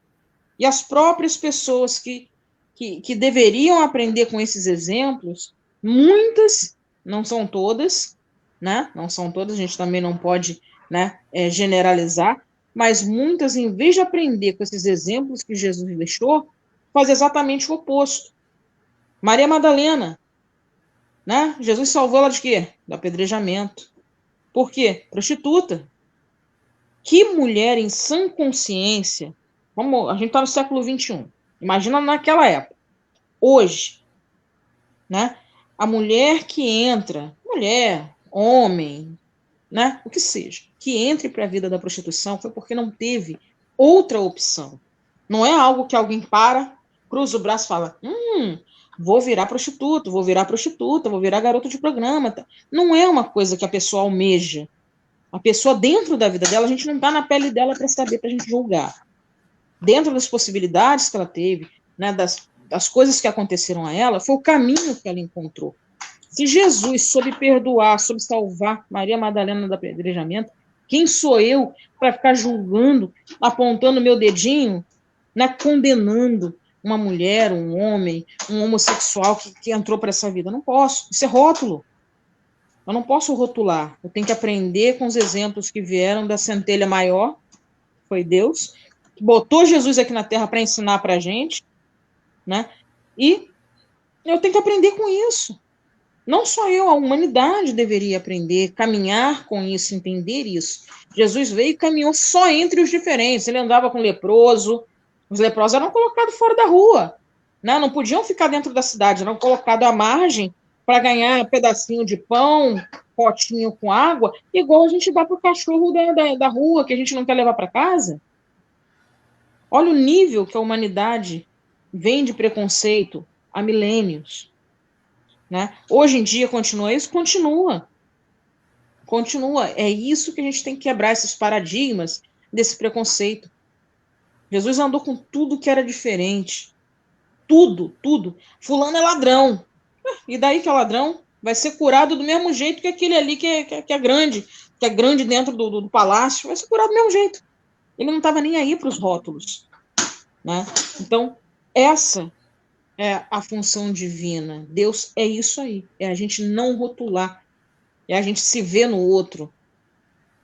E as próprias pessoas que deveriam aprender com esses exemplos, muitas, não são todas, né? Não são todas, a gente também não pode, né, generalizar, mas muitas, em vez de aprender com esses exemplos que Jesus deixou, faz exatamente o oposto. Maria Madalena, né? Jesus salvou ela de quê? Do apedrejamento. Por quê? Prostituta. Que mulher em sã consciência, a gente está no século XXI, imagina naquela época. Hoje, né? A mulher que entra, mulher, homem, né? O que seja, que entre para a vida da prostituição foi porque não teve outra opção. Não é algo que alguém cruza o braço e fala, vou virar prostituta, vou virar garota de programa. Não é uma coisa que a pessoa almeja. A pessoa dentro da vida dela, a gente não está na pele dela para saber, para a gente julgar. Dentro das possibilidades que ela teve, né, das coisas que aconteceram a ela, foi o caminho que ela encontrou. Se Jesus soube perdoar, soube salvar Maria Madalena do apedrejamento, quem sou eu para ficar julgando, apontando meu dedinho, né, condenando uma mulher, um homem, um homossexual que entrou para essa vida? Eu não posso. Isso é rótulo. Eu não posso rotular. Eu tenho que aprender com os exemplos que vieram da centelha maior, foi Deus, que botou Jesus aqui na Terra para ensinar para a gente, né? E eu tenho que aprender com isso. Não só eu, a humanidade deveria aprender, caminhar com isso, entender isso. Jesus veio e caminhou só entre os diferentes. Ele andava com leproso, os leprosos eram colocados fora da rua, né? Não podiam ficar dentro da cidade, eram colocados à margem para ganhar um pedacinho de pão, potinho com água, igual a gente dá para o cachorro da rua, que a gente não quer levar para casa. Olha o nível que a humanidade vem de preconceito há milênios. Né? Hoje em dia continua isso? Continua. Continua. É isso que a gente tem que quebrar, esses paradigmas desse preconceito. Jesus andou com tudo que era diferente. Tudo, tudo. Fulano é ladrão. E daí que é ladrão? Vai ser curado do mesmo jeito que aquele ali que é grande dentro do palácio. Vai ser curado do mesmo jeito. Ele não estava nem aí para os rótulos. Né? Então, essa é a função divina. Deus é isso aí. É a gente não rotular. É a gente se ver no outro.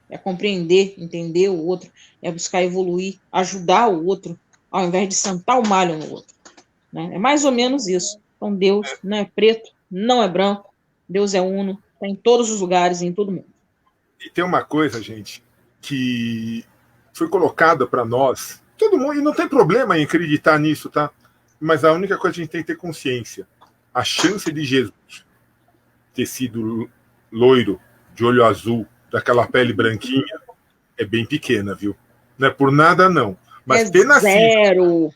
É compreender, entender o outro. É buscar evoluir, ajudar o outro, ao invés de sentar o malho no outro. Né? É mais ou menos isso. Então, Deus não é preto, não é branco. Deus é uno, está em todos os lugares e em todo mundo. E tem uma coisa, gente, que foi colocada para nós, todo mundo, e não tem problema em acreditar nisso, tá? Mas a única coisa que a gente tem que ter consciência, a chance de Jesus ter sido loiro, de olho azul, daquela pele branquinha, é bem pequena, viu? Não é por nada, não. Mas ter nascido,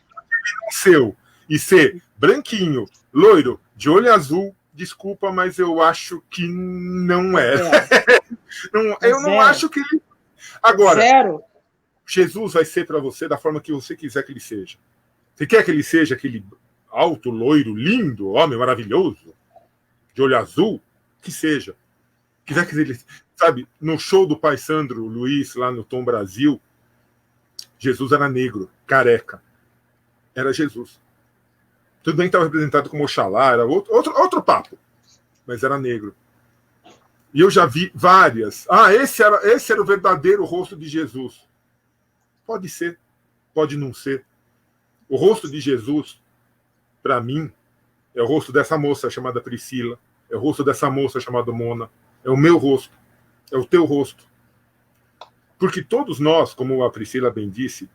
nasceu, e ser branquinho, loiro, de olho azul, desculpa, mas eu acho que não é. Não, eu não acho que... Agora, Jesus vai ser para você da forma que você quiser que ele seja. Você quer que ele seja aquele alto, loiro, lindo, homem maravilhoso, de olho azul? Que seja. Quiser que ele... Sabe, no show do pai Sandro Luiz, lá no Tom Brasil, Jesus era negro, careca. Era Jesus. Tudo bem que estava representado como Oxalá, era outro papo. Mas era negro. E eu já vi várias. Esse era o verdadeiro rosto de Jesus. Pode ser, pode não ser. O rosto de Jesus, para mim, é o rosto dessa moça chamada Priscila, é o rosto dessa moça chamada Mona, é o meu rosto, é o teu rosto. Porque todos nós, como a Priscila bem disse,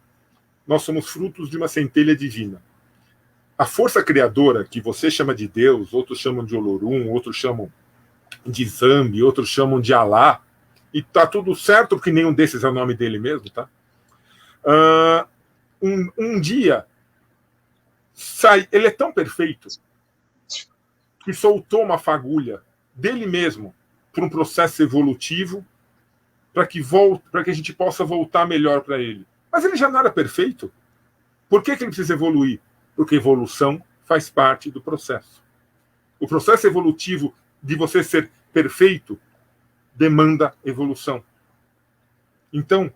nós somos frutos de uma centelha divina. A força criadora, que você chama de Deus, outros chamam de Olorum, outros chamam de Zambi, outros chamam de Alá, e tá tudo certo, porque nenhum desses é o nome dele mesmo, tá? Um dia, ele é tão perfeito que soltou uma fagulha dele mesmo para um processo evolutivo para que a gente possa voltar melhor para ele. Mas ele já não era perfeito. Por que ele precisa evoluir? Porque evolução faz parte do processo. O processo evolutivo de você ser perfeito demanda evolução. Então,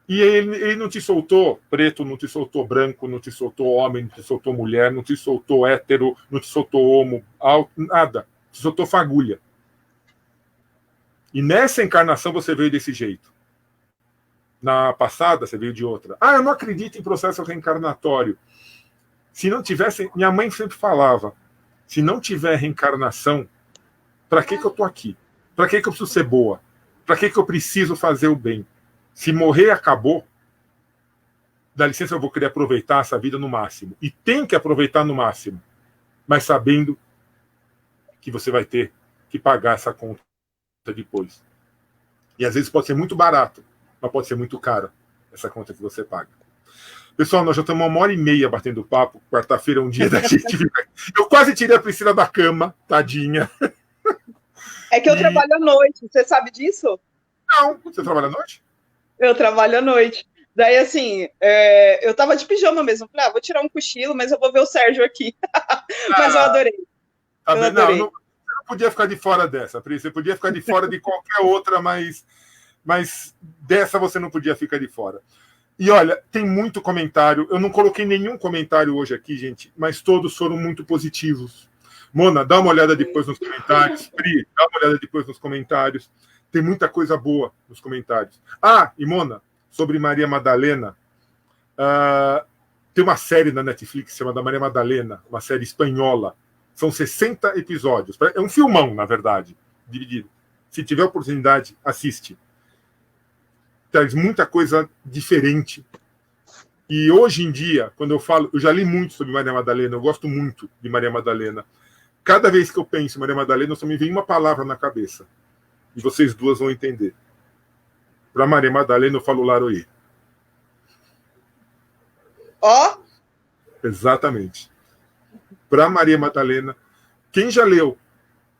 e ele não te soltou preto, não te soltou branco, não te soltou homem, não te soltou mulher, não te soltou hétero, não te soltou homo, nada. Te soltou fagulha. E nessa encarnação você veio desse jeito. Na passada você veio de outra. Eu não acredito em processo reencarnatório. Se não tivesse... Minha mãe sempre falava, se não tiver reencarnação, para que eu estou aqui? Para que eu preciso ser boa? Para que eu preciso fazer o bem? Se morrer, acabou. Dá licença, eu vou querer aproveitar essa vida no máximo. E tem que aproveitar no máximo. Mas sabendo que você vai ter que pagar essa conta depois. E às vezes pode ser muito barato, mas pode ser muito caro essa conta que você paga. Pessoal, nós já estamos 1h30 batendo papo. Quarta-feira é um dia da gente. Eu quase tirei a Priscila da cama, tadinha. É que eu trabalho à noite, você sabe disso? Não, você trabalha à noite? Eu trabalho à noite. Daí, assim, eu tava de pijama mesmo. Falei, vou tirar um cochilo, mas eu vou ver o Sérgio aqui. Mas eu adorei. Tá bem, não podia ficar de fora dessa, Pri. Você podia ficar de fora de qualquer outra, mas dessa você não podia ficar de fora. E olha, tem muito comentário. Eu não coloquei nenhum comentário hoje aqui, gente, mas todos foram muito positivos. Mona, dá uma olhada depois nos comentários. Pri, dá uma olhada depois nos comentários. Tem muita coisa boa nos comentários. E Mona, sobre Maria Madalena, Tem uma série na Netflix chamada Maria Madalena, uma série espanhola. São 60 episódios. É um filmão, na verdade, dividido. Se tiver oportunidade, assiste. Traz muita coisa diferente. E hoje em dia, quando eu falo, eu já li muito sobre Maria Madalena, eu gosto muito de Maria Madalena. Cada vez que eu penso em Maria Madalena, só me vem uma palavra na cabeça. E vocês duas vão entender. Para Maria Madalena, eu falo Laroê. Ó. Exatamente. Para Maria Madalena, quem já leu,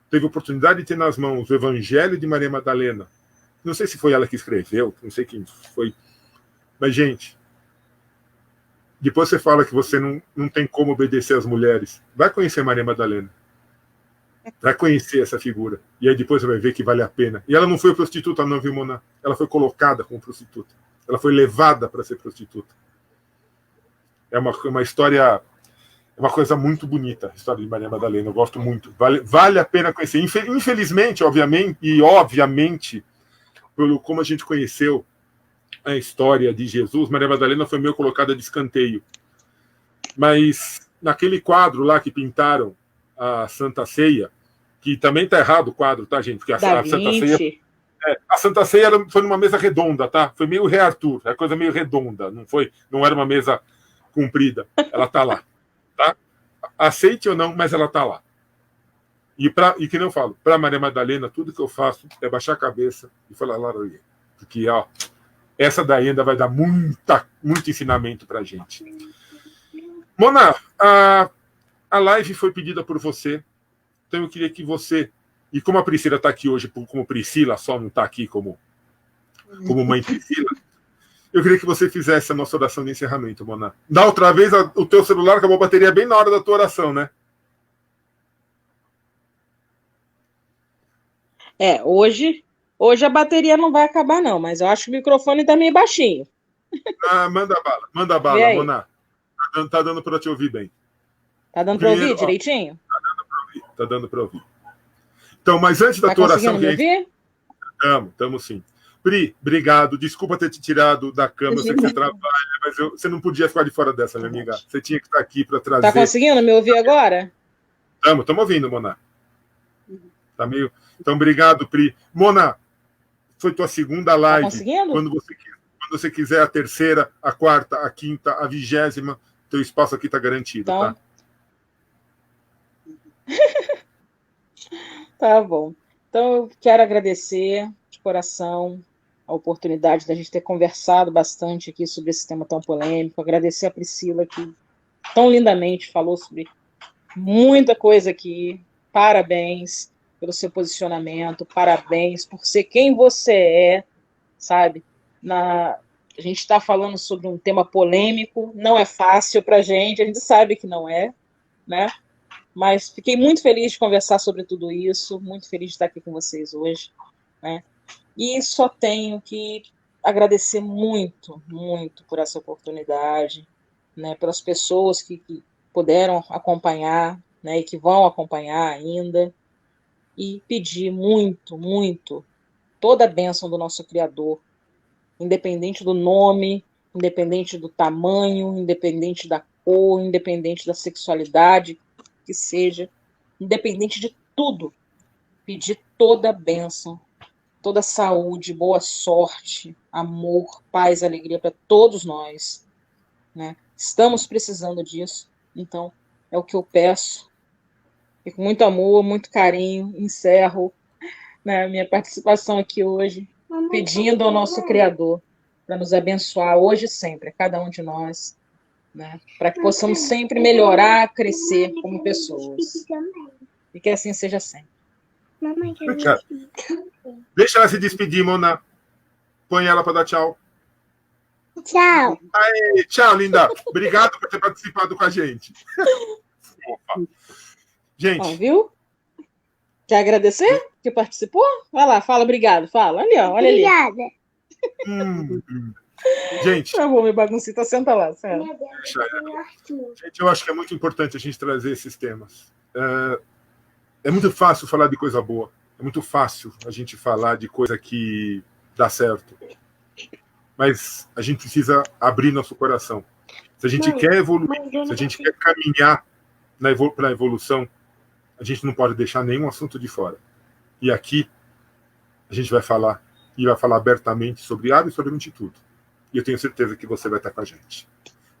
teve oportunidade de ter nas mãos o Evangelho de Maria Madalena. Não sei se foi ela que escreveu, não sei quem foi. Mas, gente, depois você fala que você não tem como obedecer às mulheres. Vai conhecer Maria Madalena. Vai conhecer essa figura. E aí depois você vai ver que vale a pena. E ela não foi prostituta, não, viu, Mona? Ela foi colocada como prostituta. Ela foi levada para ser prostituta. É uma história, é uma coisa muito bonita, a história de Maria Madalena. Eu gosto muito. Vale a pena conhecer. Infelizmente, obviamente, pelo como a gente conheceu a história de Jesus, Maria Madalena foi meio colocada de escanteio. Mas naquele quadro lá que pintaram a Santa Ceia, que também está errado o quadro, tá, gente? Porque a Santa Ceia. A Santa Ceia foi numa mesa redonda, tá? Foi meio Rei Arthur, é coisa meio redonda, não era uma mesa comprida. Ela tá lá, tá? Aceite ou não, mas ela tá lá. E que nem eu falo, para Maria Madalena, tudo que eu faço é baixar a cabeça e falar Laroê. Porque, ó, essa daí ainda vai dar muito ensinamento pra gente. Mona, a live foi pedida por você, então eu queria que você, e como a Priscila está aqui hoje, como Priscila, só não está aqui como mãe Priscila, eu queria que você fizesse a nossa oração de encerramento, Mona. Da outra vez, o teu celular acabou a bateria bem na hora da tua oração, né? Hoje a bateria não vai acabar, não, mas eu acho que o microfone está meio baixinho. Manda bala, Mona. Tá dando para te ouvir bem. Tá dando para ouvir direitinho? Tá dando para ouvir. Então, mas antes da tua oração... Tá conseguindo me ouvir? Estamos sim. Pri, obrigado. Desculpa ter te tirado da cama, eu sei que você trabalha, mas você não podia ficar de fora dessa, minha amiga. Você tinha que estar aqui para trazer... Tá conseguindo me ouvir agora? Estamos ouvindo, Mona. Tá meio... Então, obrigado, Pri. Mona, foi tua segunda live. Tá conseguindo? Quando você quiser a terceira, a quarta, a quinta, a 20ª, teu espaço aqui está garantido, então... tá? Tá bom. Então, eu quero agradecer de coração a oportunidade da gente ter conversado bastante aqui sobre esse tema tão polêmico. Agradecer a Priscila, que tão lindamente falou sobre muita coisa aqui. Parabéns pelo seu posicionamento, parabéns por ser quem você é, sabe? A gente está falando sobre um tema polêmico, não é fácil para a gente sabe que não é, né? Mas fiquei muito feliz de conversar sobre tudo isso, muito feliz de estar aqui com vocês hoje, né? E só tenho que agradecer muito, muito por essa oportunidade, né? Pelas pessoas que puderam acompanhar, né? E que vão acompanhar ainda, e pedir muito, muito toda a bênção do nosso Criador, independente do nome, independente do tamanho, independente da cor, independente da sexualidade, que seja, independente de tudo, pedir toda a bênção, toda a saúde, boa sorte, amor, paz, alegria para todos nós, né? Estamos precisando disso, então é o que eu peço, e com muito amor, muito carinho, encerro, né, minha participação aqui hoje, pedindo ao nosso Criador para nos abençoar hoje e sempre, a cada um de nós, né, para que possamos sempre melhorar, crescer como pessoas. E que assim seja sempre. Deixa ela se despedir, Mona. Põe ela para dar tchau. Tchau. Aê, tchau, linda. Obrigado por ter participado com a gente. Gente. Viu? Quer agradecer que participou? Vai lá, fala obrigado. Fala. Ali, ó, olha ali. Obrigada. Gente, eu vou me baguncita, senta lá. Senta. Gente, eu acho que é muito importante a gente trazer esses temas. É muito fácil falar de coisa boa. É muito fácil a gente falar de coisa que dá certo. Mas a gente precisa abrir nosso coração. Se a gente quer evoluir, se a gente quer caminhar para a evolução, a gente não pode deixar nenhum assunto de fora. E aqui a gente vai falar, e vai falar abertamente sobre absolutamente tudo. E eu tenho certeza que você vai estar com a gente.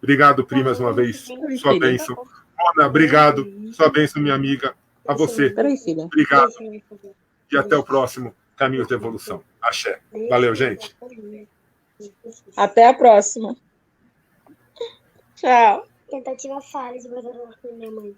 Obrigado, Pri, mais uma vez. Sua bênção. Mona, obrigado. Sua bênção, minha amiga. A você. Obrigado. E até o próximo Caminhos da Evolução. Axé. Valeu, gente. Até a próxima. Tchau. Tentativa falha de botar minha mãe.